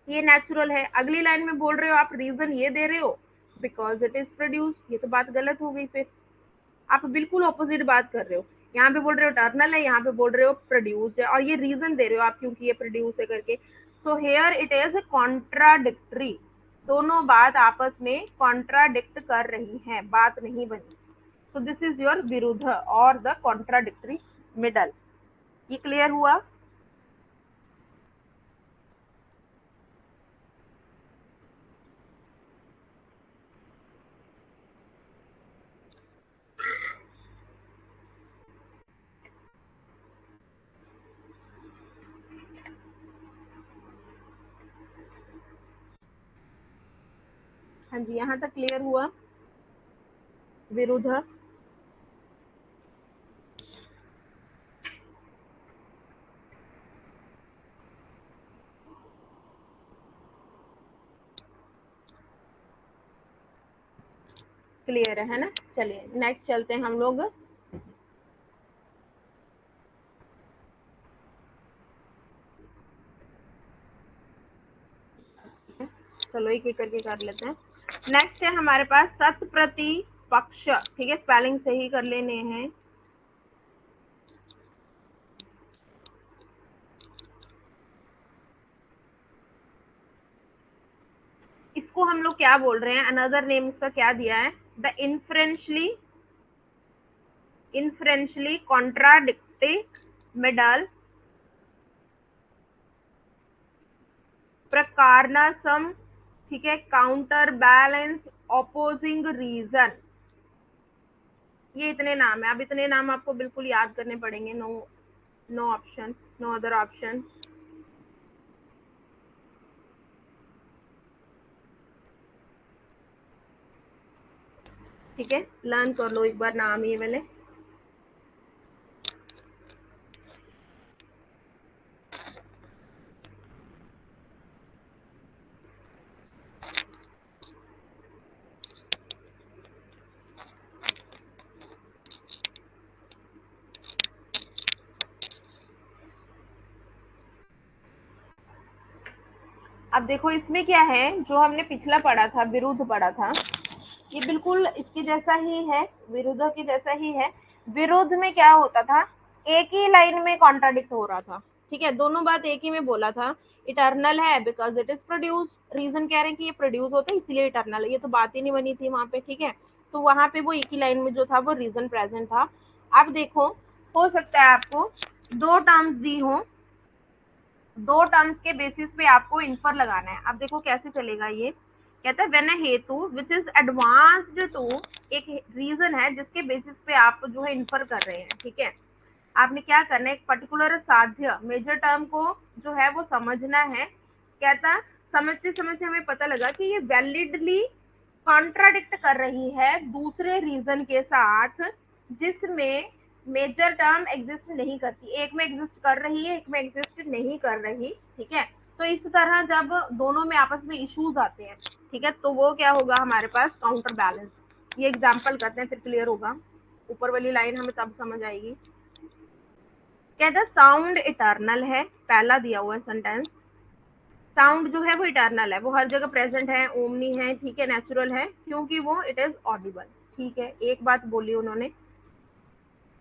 ये नेचुरल है। अगली लाइन में बोल रहे हो आप, रीजन ये दे रहे हो बिकॉज इट इज प्रोड्यूस, ये तो बात गलत हो गई फिर। आप बिल्कुल ऑपोजिट बात कर रहे हो, यहाँ पे बोल रहे हो टर्नल है, यहाँ पे बोल रहे हो प्रोड्यूस है, और ये रीजन दे रहे हो आप क्योंकि ये प्रोड्यूस है करके। So here it is contradictory, दोनों बात आपस में कॉन्ट्राडिक्ट कर रही हैं, बात नहीं बनी। सो दिस इज योर विरुद्ध और द कॉन्ट्राडिक्टरी मिडल। ये क्लियर हुआ? हाँ जी, यहाँ तक क्लियर हुआ विरुद्ध? क्लियर है ना? चलिए नेक्स्ट चलते हैं हम लोग। चलो एक एक करके कर लेते हैं। नेक्स्ट है हमारे पास सत प्रति पक्ष। ठीक है, स्पेलिंग सही कर लेने हैं। इसको हम लोग क्या बोल रहे हैं, अनदर नेम इसका क्या दिया है, द इन्फ्रेंशली कॉन्ट्राडिक्टिंग मिडल प्रकारनासम। ठीक है, काउंटर बैलेंस ऑपोजिंग रीजन, ये इतने नाम है। अब इतने नाम आपको बिल्कुल याद करने पड़ेंगे, no no option, no other option. ठीक है, लर्न कर लो एक बार नाम ये वाले। अब देखो इसमें क्या है, जो हमने पिछला पढ़ा था, विरुद्ध पढ़ा था, ये बिल्कुल इसके जैसा ही है, विरुद्ध के जैसा ही है। विरुद्ध में क्या होता था, एक ही लाइन में कॉन्ट्राडिक्ट हो रहा था। ठीक है, दोनों बात एक ही में बोला था। इटर्नल है because it is produce, reason कह रहे हैं कि ये प्रोड्यूस होता है इसलिए इटर्नल है, ये तो बात ही नहीं बनी थी वहां पे। ठीक है, तो वहां पे वो एक ही लाइन में जो था वो रीजन प्रेजेंट था। अब देखो, हो सकता है आपको दो टर्म्स दी हो, दो टर्म्स के बेसिस पे आपको इन्फर लगाना है। अब देखो कैसे चलेगा ये। कहता है व्हेन अ हेतु विच इज एडवांस्ड टू, एक रीजन है जिसके बेसिस पे आप जो है इन्फर कर रहे हैं। ठीक है, आपने क्या करना है, एक पर्टिकुलर साध्य मेजर टर्म को जो है वो समझना है। कहता समझते समझते हमें पता लगा कि ये वैलिडली कॉन्ट्राडिक्ट कर रही है दूसरे रीजन के साथ, जिसमें मेजर टर्म एग्जिस्ट नहीं करती, एक में एग्जिस्ट कर रही है, एक में एग्जिस्ट नहीं कर रही, ठीक है। तो इस तरह जब दोनों में आपस में इश्यूज आते हैं, ठीक है, तो वो क्या होगा हमारे पास काउंटर बैलेंस। ये एग्जाम्पल करते हैं फिर क्लियर होगा, ऊपर वाली लाइन हमें तब समझ आएगी। कहता साउंड इटर्नल है, पहला दिया हुआ है सेंटेंस। साउंड जो है वो इटर्नल है, वो हर जगह प्रेजेंट है, ओमनी है, ठीक है, नेचुरल है, क्योंकि वो इट इज ऑडिबल, ठीक है, एक बात बोली उन्होंने।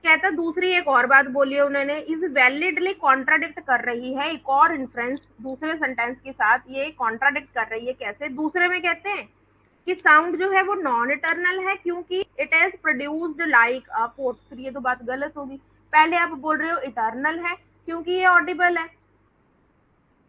कहता दूसरी एक और बात बोली है उन्होंने, इज वैलिडली कॉन्ट्राडिक्ट कर रही है, एक और इन्फ्रेंस दूसरे सेंटेंस के साथ ये कॉन्ट्राडिक्ट कर रही है। कैसे? दूसरे में कहते हैं कि साउंड जो है वो नॉन इटर्नल है क्योंकि it is produced like a port, फिर ये तो बात गलत होगी। पहले आप बोल रहे हो इटर्नल है क्योंकि ये ऑडिबल है,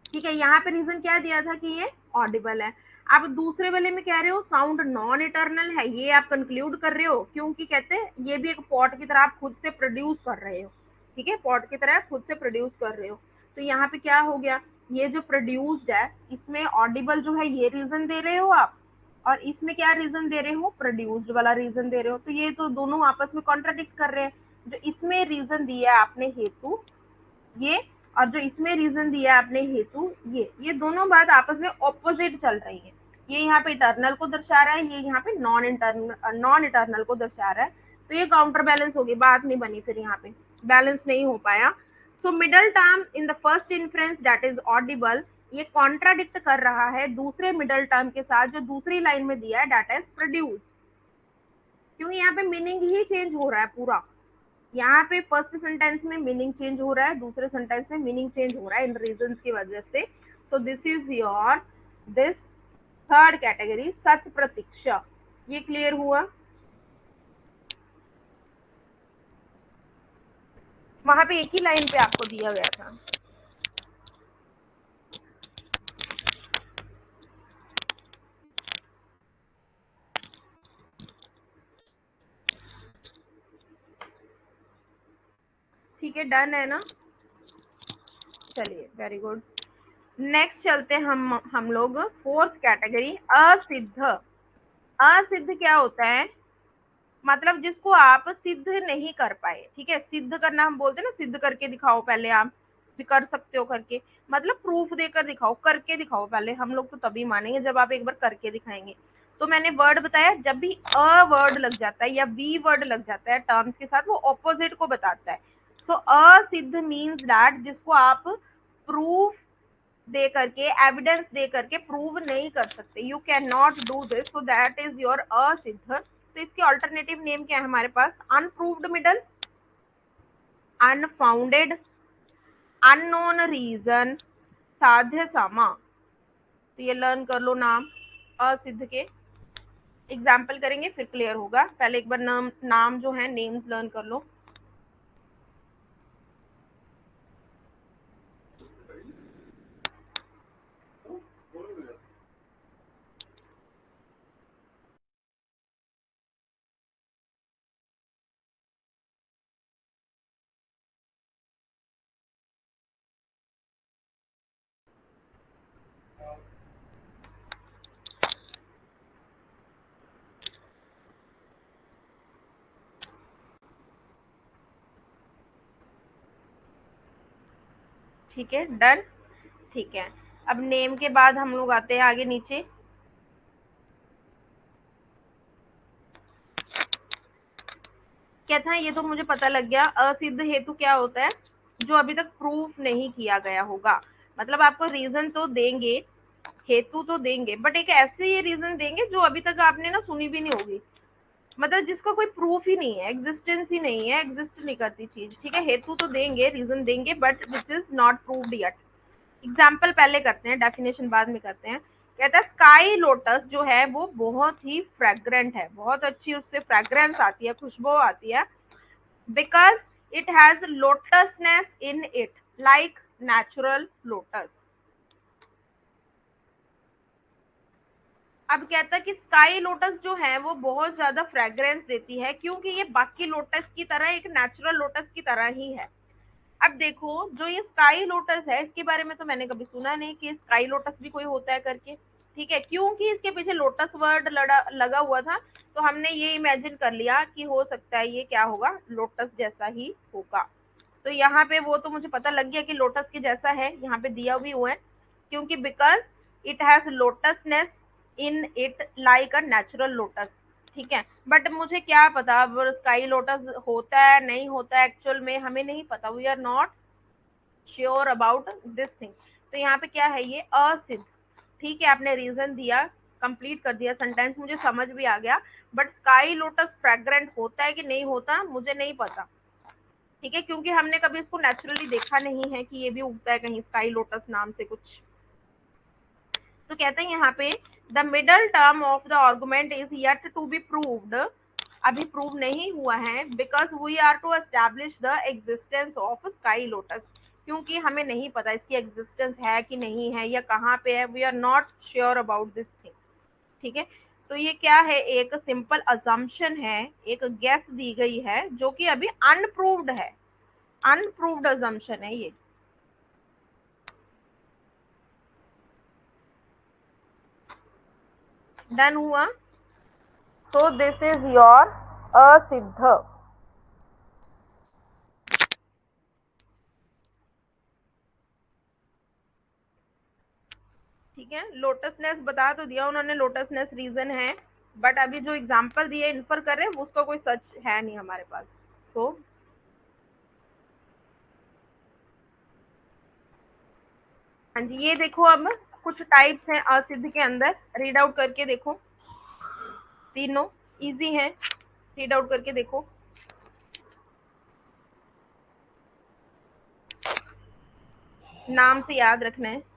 ठीक है, यहाँ पे रीजन क्या दिया था कि ये ऑडिबल है। आप दूसरे वाले में कह रहे हो साउंड नॉन इटर्नल है, ये आप कंक्लूड कर रहे हो क्योंकि कहते हैं ये भी एक पॉट की तरह आप खुद से प्रोड्यूस कर रहे हो, ठीक है, पॉट की तरह खुद से प्रोड्यूस कर रहे हो। तो यहाँ पे क्या हो गया, ये जो प्रोड्यूस्ड है इसमें ऑडिबल जो है ये रीजन दे रहे हो आप, और इसमें क्या रीजन दे रहे हो, प्रोड्यूस्ड वाला रीजन दे रहे हो, तो ये तो दोनों आपस में कॉन्ट्राडिक्ट कर रहे हैं। जो इसमें रीजन दिया है आपने हेतु ये, और जो इसमें रीजन दिया है आपने हेतु ये दोनों बात आपस में ऑपोजिट चल रही है। ये यहाँ पे इटर्नल को दर्शा रहा है, ये यहाँ पे नॉन इटर्नल को दर्शा रहा है। तो ये काउंटर बैलेंस होगी, बात नहीं बनी, फिर यहाँ पे बैलेंस नहीं हो पाया। So middle term in the first inference that is Audible, ये कॉन्ट्राडिक्ट कर रहा है दूसरे मिडल टर्म के साथ जो दूसरी लाइन में दिया है दैट इज प्रोड्यूस, क्योंकि यहाँ पे मीनिंग ही चेंज हो रहा है पूरा। यहाँ पे फर्स्ट सेंटेंस में मीनिंग चेंज हो रहा है, दूसरे सेंटेंस में मीनिंग चेंज हो रहा है इन रीजंस की वजह से। सो this is your this third category सत्य प्रतीक्षा। ये क्लियर हुआ? वहां पे एक ही लाइन पे आपको दिया गया था। ठीक है, डन है ना? चलिए, वेरी गुड। नेक्स्ट चलते हैं हम लोग फोर्थ कैटेगरी असिद्ध। असिद्ध क्या होता है, मतलब जिसको आप सिद्ध नहीं कर पाए, ठीक है, सिद्ध करना हम बोलते हैं ना, सिद्ध करके दिखाओ, पहले आप भी कर सकते हो करके, मतलब प्रूफ देकर दिखाओ, करके दिखाओ पहले, हम लोग तो तभी मानेंगे जब आप एक बार करके दिखाएंगे। तो मैंने वर्ड बताया, जब भी अ वर्ड लग जाता है या वी वर्ड लग जाता है टर्म्स के साथ, वो ऑपोजिट को बताता है। सो असिद्ध मीन्स दैट जिसको आप प्रूफ दे करके, एविडेंस दे करके प्रूव नहीं कर सकते, you can not do this, so that is your असिद्ध। तो इसके ऑल्टरनेटिव नेम क्या है हमारे पास, unproved middle, unfounded, unknown reason, साध्य सामा। तो ये लर्न कर लो नाम असिद्ध के, एग्जाम्पल करेंगे फिर क्लियर होगा। पहले एक बार नाम जो है नेम्स लर्न कर लो। ठीक है, डन। ठीक है, अब नेम के बाद हम लोग आते हैं आगे नीचे। क्या था, ये तो मुझे पता लग गया। असिद्ध हेतु क्या होता है, जो अभी तक प्रूफ नहीं किया गया होगा, मतलब आपको रीजन तो देंगे, हेतु तो देंगे, बट एक ऐसे ये रीजन देंगे जो अभी तक आपने ना सुनी भी नहीं होगी, मतलब जिसका कोई प्रूफ ही नहीं है, एग्जिस्टेंस ही नहीं है, एग्जिस्ट नहीं करती चीज, ठीक है। हेतु तो देंगे, रीजन देंगे, but which is not proved yet. Example पहले करते हैं, डेफिनेशन बाद में करते हैं। कहता है स्काई लोटस जो है वो बहुत ही फ्रेग्रेंट है, बहुत अच्छी उससे फ्रेग्रेंस आती है, खुशबू आती है, because it has lotusness in it like natural lotus. अब कहता है कि स्काई लोटस जो है वो बहुत ज्यादा फ्रेग्रेंस देती है क्योंकि ये बाकी लोटस की तरह एक नेचुरल लोटस की तरह ही है। अब देखो, जो ये स्काई लोटस है इसके बारे में तो मैंने कभी सुना नहीं कि स्काई लोटस भी कोई होता है करके, ठीक है, क्योंकि इसके पीछे लोटस वर्ड लगा हुआ था, तो हमने ये इमेजिन कर लिया कि हो सकता है ये क्या होगा, लोटस जैसा ही होगा। तो यहाँ पे वो तो मुझे पता लग गया कि लोटस के जैसा है, यहाँ पे दिया भी हुआ है, क्योंकि because it has lotusness in it like a natural lotus. ठीक है, बट मुझे क्या पता अब स्काई लोटस होता है नहीं होता है, एक्चुअल में हमें नहीं पता, we are not sure about this thing. तो यहाँ पे क्या है, ये असिद्ध। ठीक है, आपने रीजन दिया, कंप्लीट कर दिया सेंटेंस, मुझे समझ भी आ गया, बट स्काई लोटस फ्रेग्रेंट होता है कि नहीं होता मुझे नहीं पता। ठीक है, क्योंकि हमने कभी इसको नेचुरली देखा नहीं है कि ये भी उगता है कहीं स्काई लोटस नाम से कुछ। तो कहते हैं यहाँ पे the middle term of the argument is yet to be proved, अभी प्रूव नहीं हुआ है, because we are to establish the existence of sky lotus, क्योंकि हमें नहीं पता इसकी एग्जिस्टेंस है कि नहीं है या कहाँ पे है, we are not sure about this thing. ठीक है, तो ये क्या है, एक सिंपल अजम्पशन है, एक गेस दी गई है जो कि अभी अनप्रूव्ड है, अनप्रूव्ड अजम्पशन है ये। डन हुआ, सो दिस इज योर असिद्ध। ठीक है, लोटसनेस बता तो दिया उन्होंने, लोटसनेस रीजन है, बट अभी जो एग्जांपल दिए इन्फर कर रहे हैं उसका कोई सच है नहीं हमारे पास। सो हाँ जी, ये देखो अब कुछ टाइप्स हैं असिद्ध के अंदर, रीड आउट करके देखो, तीनों इजी हैं, रीड आउट करके देखो। नाम से याद रखना है।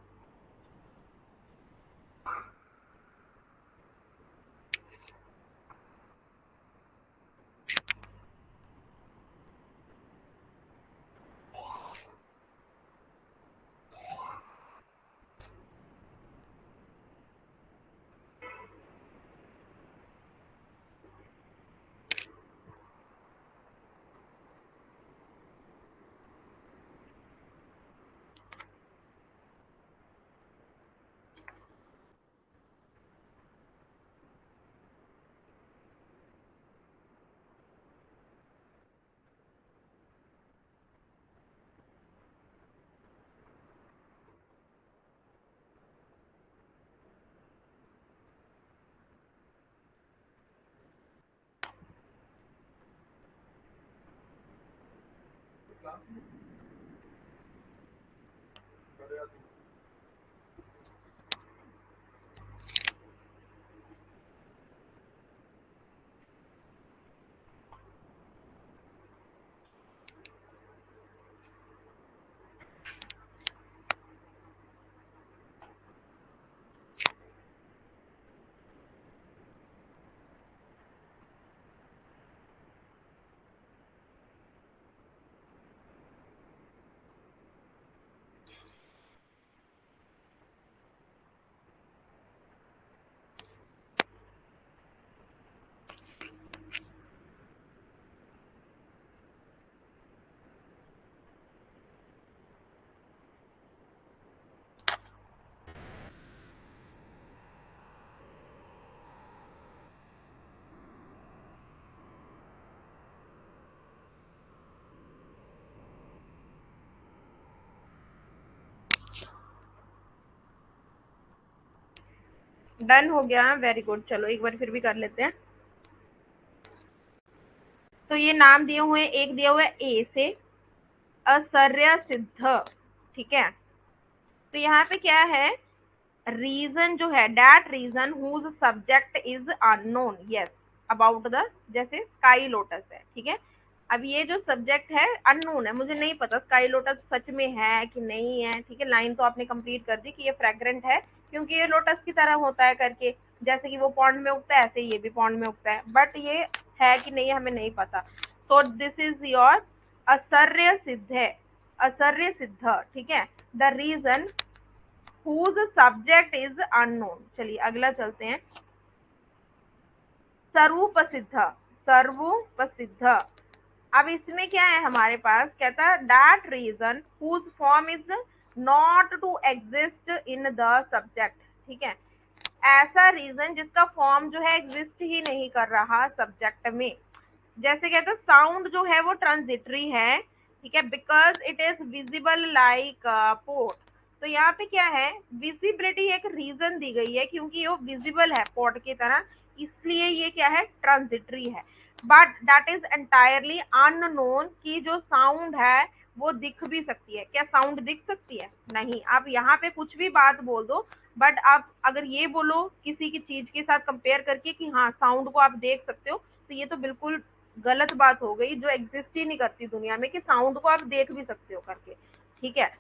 डन हो गया, वेरी गुड, चलो एक बार फिर भी कर लेते हैं। तो ये नाम दिए हुए हैं, एक दिया हुआ है ए से, असर्य सिद्ध। ठीक है, तो यहाँ पे क्या है, रीजन जो है, that reason whose subject is unknown, yes, about the, जैसे स्काई लोटस है। ठीक है, अब ये जो सब्जेक्ट है अननोन है, मुझे नहीं पता स्काई लोटस सच में है कि नहीं है। ठीक है, लाइन तो आपने कंप्लीट कर दी कि ये फ्रेग्रेंट है क्योंकि ये लोटस की तरह होता है करके, जैसे कि वो पॉन्ड में उगता है ऐसे ये भी पॉन्ड में उगता है, बट ये है कि नहीं हमें नहीं पता। सो दिस इज योर असर्य सिद्ध है, असर्य सिद्ध। ठीक है, the reason whose subject is unknown। चलिए अगला चलते हैं, सर्वप्रसिद्ध, सर्वप्रसिद्ध। अब इसमें क्या है हमारे पास, कहता है that reason whose form is not to exist in the subject। ठीक है, ऐसा रीजन जिसका फॉर्म जो है एग्जिस्ट ही नहीं कर रहा सब्जेक्ट में। जैसे कहते हैं साउंड जो है वो ट्रांजिटरी है, ठीक है, because it is visible like port. तो यहाँ पे क्या है, विजिबिलिटी एक रीजन दी गई है क्योंकि वो विजिबल है पोर्ट की तरह, इसलिए ये क्या है, ट्रांजिटरी है। But that is entirely unknown कि जो साउंड है वो दिख भी सकती है। क्या साउंड दिख सकती है? नहीं। आप यहाँ पे कुछ भी बात बोल दो, बट आप अगर ये बोलो किसी की चीज के साथ कंपेयर करके कि हाँ साउंड को आप देख सकते हो, तो ये तो बिल्कुल गलत बात हो गई, जो एग्जिस्ट ही नहीं करती दुनिया में कि साउंड को आप देख भी सकते हो करके, ठीक है।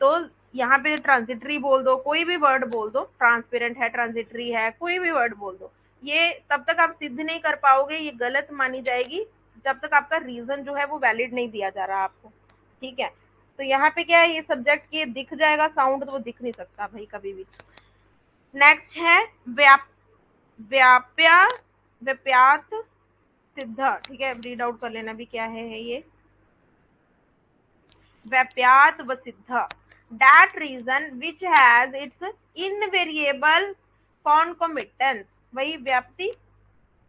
तो यहाँ पे ट्रांजिटरी बोल दो, कोई भी वर्ड बोल दो, ट्रांसपेरेंट है, ट्रांजिटरी है, कोई भी वर्ड बोल दो, ये तब तक आप सिद्ध नहीं कर पाओगे, ये गलत मानी जाएगी जब तक आपका रीजन जो है वो वैलिड नहीं दिया जा रहा आपको, ठीक है। तो यहाँ पे क्या है, ये सब्जेक्ट के दिख जाएगा साउंड, तो वो दिख नहीं सकता भाई कभी भी। नेक्स्ट है व्याप व्याप्या व्याप्यात सिद्ध, ठीक है, रीड आउट कर लेना भी क्या है ये व्याप्यात व सिद्ध, that reason which has its invariable concomitants, वही व्याप्ति,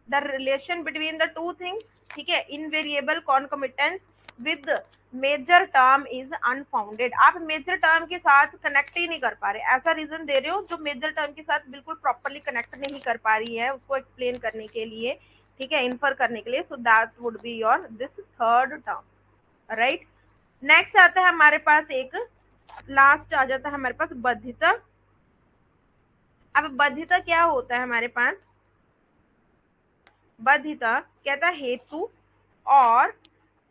the relation between the two things, ठीक है, invariable concomitants with major term is unfounded. आप मेजर टर्म के साथ कनेक्ट ही नहीं कर पा रहे, ऐसा रीजन दे रहे हो जो मेजर टर्म के साथ बिल्कुल प्रॉपरली कनेक्ट नहीं कर पा रही है उसको एक्सप्लेन करने के लिए, ठीक है, इन्फर करने के लिए। So that would be your this third term, right. Next आता है हमारे पास एक, लास्ट आ जाता है हमारे पास बद्धिता। अब बद्धिता क्या होता है हमारे पास, बद्धिता कहता है हेतु और,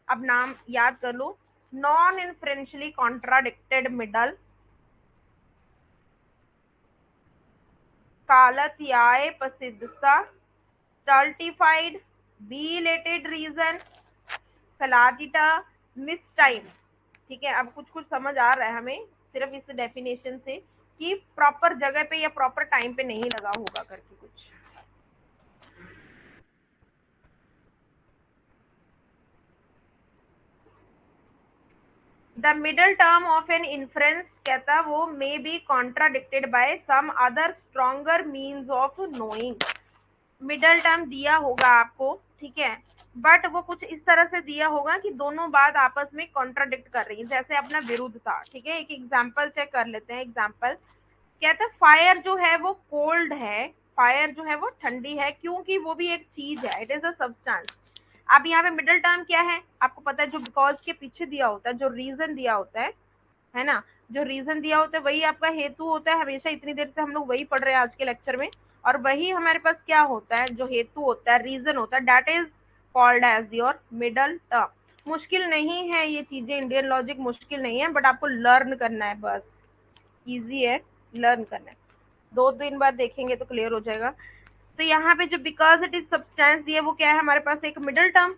अब नाम याद कर लो, नॉन इन्फ्रेंशियली कॉन्ट्राडिक्टेड मिडल, कालत्याय प्रसिद्धता, स्टल्टिफाइड, बिलेटेड रीजन, फलाटिटा, मिस टाइम, ठीक है। अब कुछ कुछ समझ आ रहा है हमें सिर्फ इस डेफिनेशन से कि प्रॉपर जगह पे या प्रॉपर टाइम पे नहीं लगा होगा करके कुछ। The middle term of an inference कहता वो may be contradicted by some other stronger means of knowing. Middle term दिया होगा आपको, ठीक है, बट वो कुछ इस तरह से दिया होगा कि दोनों बात आपस में कॉन्ट्राडिक्ट कर रही है, जैसे अपना विरुद्ध था, ठीक है। एक एग्जाम्पल चेक कर लेते हैं। एग्जाम्पल कहता है फायर जो है वो कोल्ड है, फायर जो है वो ठंडी है, क्योंकि वो भी एक चीज है, इट इज अ सब्सटेंस। अब यहाँ पे मिडल टर्म क्या है आपको पता है, जो बिकॉज के पीछे दिया होता है, जो रीजन दिया होता है ना, जो रीजन दिया होता है वही आपका हेतु होता है हमेशा। इतनी देर से हम लोग वही पढ़ रहे हैं आज के लेक्चर में, और वही हमारे पास क्या होता है, जो हेतु होता है, रीजन होता है, that is called as your middle term. मुश्किल नहीं है ये चीजें, इंडियन लॉजिक मुश्किल नहीं है, बट आपको लर्न करना है बस, इजी है, लर्न करना है, 2 दिन बाद देखेंगे तो क्लियर हो जाएगा। तो यहाँ पे जो बिकॉज इट इज सब्सटेंस दिया वो क्या है हमारे पास, एक मिडल टर्म।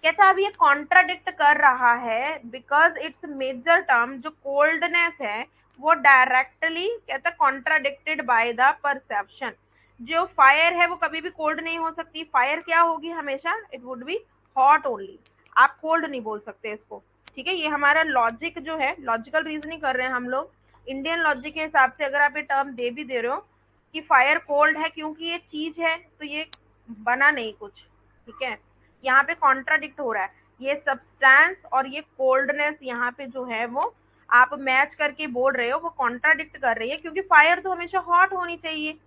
कहता अब ये कॉन्ट्राडिक्ट कर रहा है बिकॉज इट्स मेजर टर्म जो कोल्डनेस है वो डायरेक्टली कहता कॉन्ट्राडिक्टेड बाय द परसेप्शन। जो फायर है वो कभी भी कोल्ड नहीं हो सकती, फायर क्या होगी हमेशा, it would be hot only, आप कोल्ड नहीं बोल सकते इसको, ठीक है। ये हमारा लॉजिक जो है, लॉजिकल रीजनिंग कर रहे हैं हम लोग इंडियन लॉजिक के हिसाब से। अगर आप ये टर्म दे भी दे रहे हो कि फायर कोल्ड है क्योंकि ये चीज है, तो ये बना नहीं कुछ, ठीक है। यहाँ पे कॉन्ट्राडिक्ट हो रहा है, ये सब्सटेंस और ये कोल्डनेस यहाँ पे जो है वो आप मैच करके बोल रहे हो, वो कॉन्ट्राडिक्ट कर रही है, क्योंकि फायर तो हमेशा हॉट होनी चाहिए,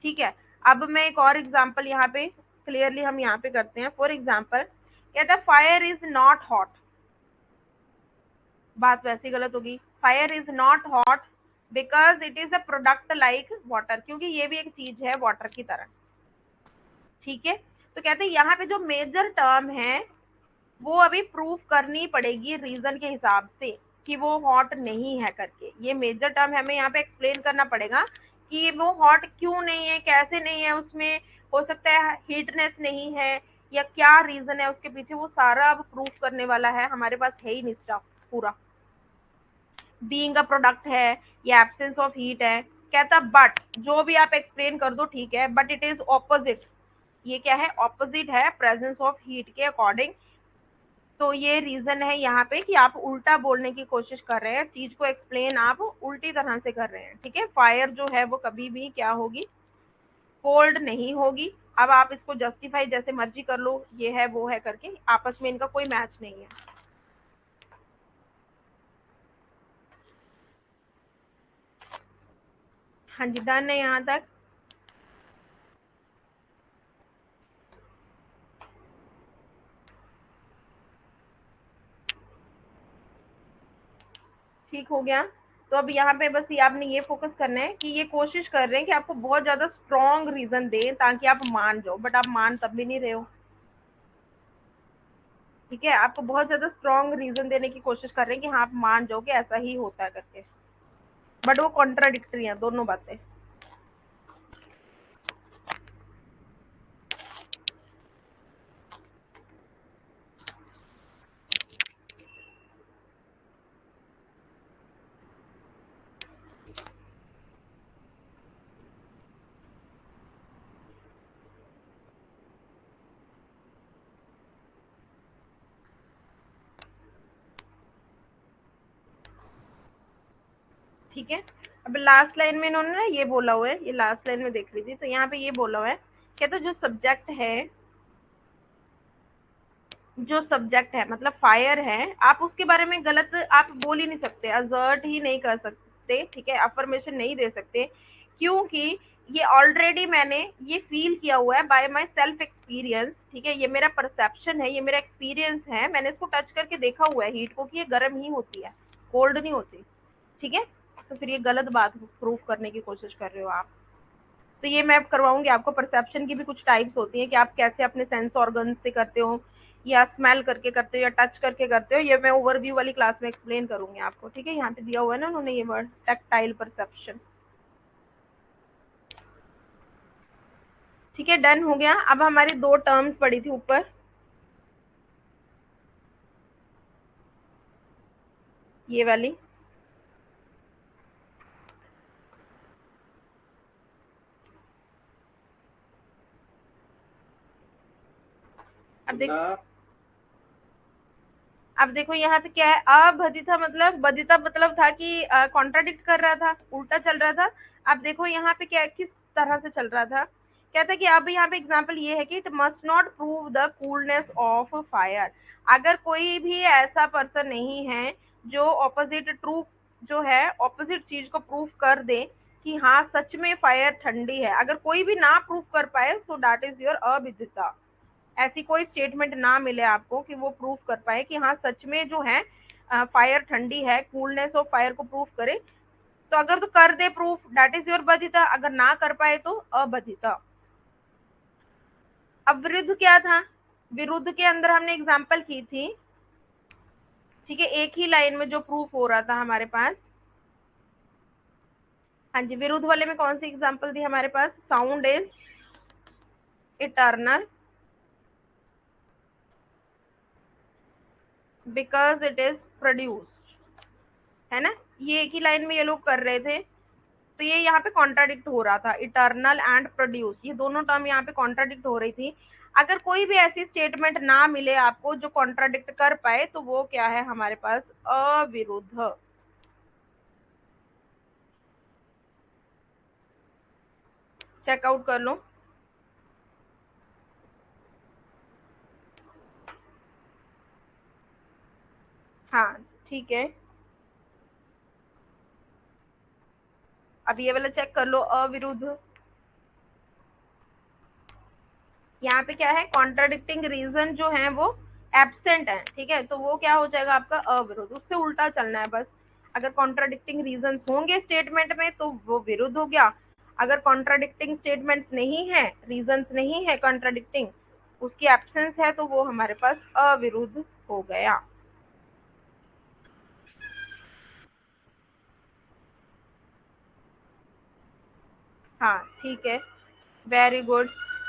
ठीक है। अब मैं एक और एग्जांपल यहाँ पे क्लियरली हम यहाँ पे करते हैं। फॉर एग्जांपल कहता है फायर इज नॉट हॉट, बात वैसी गलत होगी, fire is not hot because it is a product like water, क्योंकि ये भी एक चीज है वाटर की तरह, ठीक है। तो कहते हैं यहाँ पे जो मेजर टर्म है वो अभी प्रूफ करनी पड़ेगी रीजन के हिसाब से कि वो हॉट नहीं है करके, ये मेजर टर्म हमें यहाँ पे एक्सप्लेन करना पड़ेगा कि वो हॉट क्यों नहीं है, कैसे नहीं है, उसमें हो सकता है हीटनेस नहीं है या क्या रीजन है उसके पीछे, वो सारा अब प्रूफ करने वाला है, हमारे पास है ही नहीं स्टफ पूरा। बीइंग अ प्रोडक्ट है या एब्सेंस ऑफ हीट है, कहता बट जो भी आप एक्सप्लेन कर दो ठीक है, बट इट इज ऑपोजिट, ये क्या है, ऑपोजिट है प्रेजेंस ऑफ हीट के अकॉर्डिंग, तो ये रीजन है यहाँ पे कि आप उल्टा बोलने की कोशिश कर रहे हैं, चीज को एक्सप्लेन आप उल्टी तरह से कर रहे हैं। ठीक है, फायर जो है वो कभी भी क्या होगी, कोल्ड नहीं होगी। अब आप इसको जस्टिफाई जैसे मर्जी कर लो, ये है वो है करके, आपस में इनका कोई मैच नहीं है। हाँ जी, डन है यहाँ तक। ठीक हो गया। तो अब यहाँ पे बस ये आपने ये फोकस करना है कि ये कोशिश कर रहे हैं कि आपको बहुत ज्यादा स्ट्रॉन्ग रीजन दें ताकि आप मान जाओ, बट आप मान तब भी नहीं रहे हो। ठीक है, आपको बहुत ज्यादा स्ट्रॉन्ग रीजन देने की कोशिश कर रहे हैं कि हाँ आप मान जाओ कि ऐसा ही होता है करके, बट वो कॉन्ट्राडिक्टरी है दोनों बातें। ठीक है, अब लास्ट लाइन में इन्होंने ना ये बोला हुआ है, ये लास्ट लाइन में देख लीजिए, तो यहाँ पे ये बोला हुआ है, कहते जो सब्जेक्ट है, जो सब्जेक्ट है मतलब फायर है, आप उसके बारे में गलत आप बोल ही नहीं सकते, असर्ट ही नहीं कर सकते। ठीक है, अफर्मेशन नहीं दे सकते, क्योंकि ये ऑलरेडी मैंने ये फील किया हुआ है बाय माय सेल्फ एक्सपीरियंस। ठीक है, ये मेरा परसेप्शन है, ये मेरा एक्सपीरियंस है, मैंने इसको टच करके देखा हुआ है हीट को कि ये गर्म ही होती है, कोल्ड नहीं होती। ठीक है, तो फिर ये गलत बात प्रूफ करने की कोशिश कर रहे हो आप। तो ये मैं करवाऊंगी आपको, परसेप्शन की भी कुछ टाइप्स होती हैं कि आप कैसे अपने सेंस ऑर्गन से करते हो, या स्मेल करके करते हो, या टच करके करते हो, ये मैं ओवरव्यू वाली क्लास में एक्सप्लेन करूंगी आपको। ठीक है, यहाँ पे दिया हुआ है ना उन्होंने ये वर्ड, टैक्टाइल परसेप्शन। ठीक है, डन हो गया। अब हमारी दो टर्म्स पड़ी थी ऊपर, ये वाली। अब देखो, अब देखो यहाँ पे क्या है, अबधिता मतलब, बधिता मतलब था कि कॉन्ट्राडिक्ट कर रहा था, उल्टा चल रहा था। अब देखो यहाँ पे क्या, किस तरह से चल रहा था, कहता है कि अब यहाँ पे एग्जांपल ये है कि it must not prove the coolness of fire. अगर कोई भी ऐसा पर्सन नहीं है जो ऑपोजिट ट्रू, जो है ऑपोजिट चीज को प्रूव कर दे कि हाँ सच में फायर ठंडी है, अगर कोई भी ना प्रूव कर पाए, सो दैट इज योर अविदिता। ऐसी कोई स्टेटमेंट ना मिले आपको कि वो प्रूफ कर पाए कि हाँ सच में जो है फायर ठंडी है, कूलनेस ऑफ फायर को प्रूफ करे, तो अगर तो कर दे प्रूफ, दैट इज योर बधिता, अगर ना कर पाए तो अबधिता। अब विरुद्ध क्या था, विरुद्ध के अंदर हमने एग्जाम्पल की थी। ठीक है, एक ही लाइन में जो प्रूफ हो रहा था हमारे पास। हाँ जी, विरुद्ध वाले में कौन सी एग्जाम्पल थी हमारे पास, sound is eternal because it is produced, है ना। ये एक ही लाइन में ये लोग कर रहे थे, तो ये यहाँ पे कॉन्ट्राडिक्ट हो रहा था, इटर्नल एंड प्रोड्यूस, ये दोनों टर्म यहाँ पे कॉन्ट्राडिक्ट हो रही थी। अगर कोई भी ऐसी स्टेटमेंट ना मिले आपको जो कॉन्ट्राडिक्ट कर पाए, तो वो क्या है हमारे पास, अविरुद्ध। चेकआउट कर लो। हाँ, ठीक है, अब ये वाला चेक कर लो, अविरुद्ध। यहाँ पे क्या है, कॉन्ट्राडिक्टिंग रीजन जो है वो एब्सेंट है। ठीक है, तो वो क्या हो जाएगा आपका अविरुद्ध, उससे उल्टा चलना है बस। अगर कॉन्ट्राडिक्टिंग रीजंस होंगे स्टेटमेंट में तो वो विरुद्ध हो गया, अगर कॉन्ट्राडिक्टिंग स्टेटमेंट्स नहीं है, रीजंस नहीं है कॉन्ट्राडिक्टिंग, उसकी एब्सेंस है, तो वो हमारे पास अविरुद्ध हो गया। हाँ, ठीक है, वेरी गुड।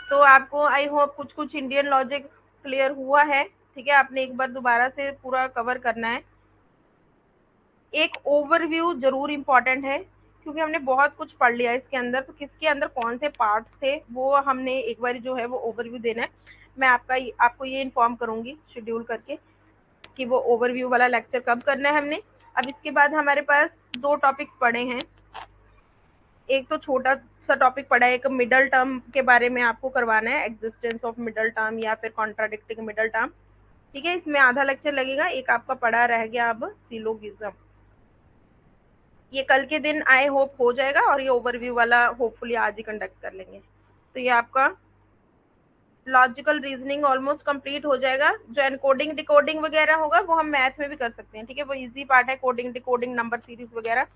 तो आपको आई होप कुछ कुछ इंडियन लॉजिक क्लियर हुआ है। ठीक है, आपने एक बार दोबारा से पूरा कवर करना है। एक ओवरव्यू जरूर इम्पोर्टेंट है, क्योंकि हमने बहुत कुछ पढ़ लिया इसके अंदर, तो किसके अंदर कौन से पार्ट्स थे वो हमने एक बार जो है वो ओवरव्यू देना है। मैं आपको ये इन्फॉर्म करूंगी शेड्यूल करके। कि वो ओवरव्यू वाला लेक्चर कब करना है हमने। अब इसके बाद हमारे पास 2 टॉपिक्स पड़े हैं। एक तो छोटा सा टॉपिक पड़ा है, एक मिडल टर्म के बारे में आपको करवाना है, एग्जिस्टेंस ऑफ मिडल टर्म या फिर कॉन्ट्राडिक्टिंग मिडल टर्म। ठीक है, इसमें आधा लेक्चर लगेगा। एक आपका पड़ा रह गया अब सिलोगिज्म, ये कल के दिन आई होप हो जाएगा, और ये ओवरव्यू वाला होपफुली आज ही कंडक्ट कर लेंगे। तो ये आपका लॉजिकल रीजनिंग ऑलमोस्ट कंप्लीट हो जाएगा। जो एनकोडिंग डिकोडिंग वगैरह होगा वो हम मैथ में भी कर सकते हैं। ठीक है, वो इजी पार्ट है, कोडिंग डिकोडिंग नंबर सीरीज वगैरह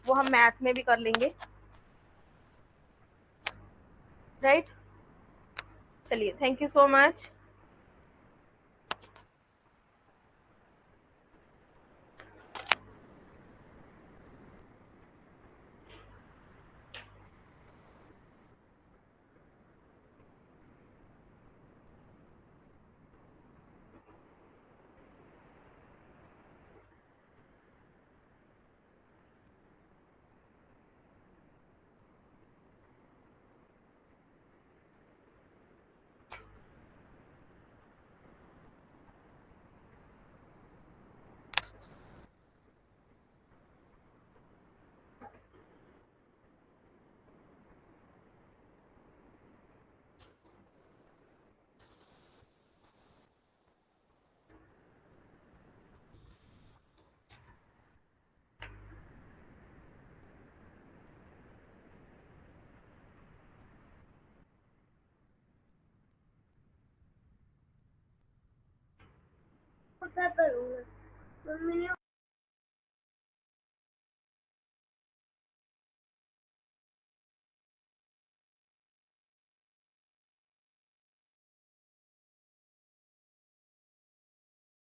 वो हम मैथ में भी कर लेंगे। राइट, चलिए, थैंक यू सो मच। क्या करूँगा मम्मी ने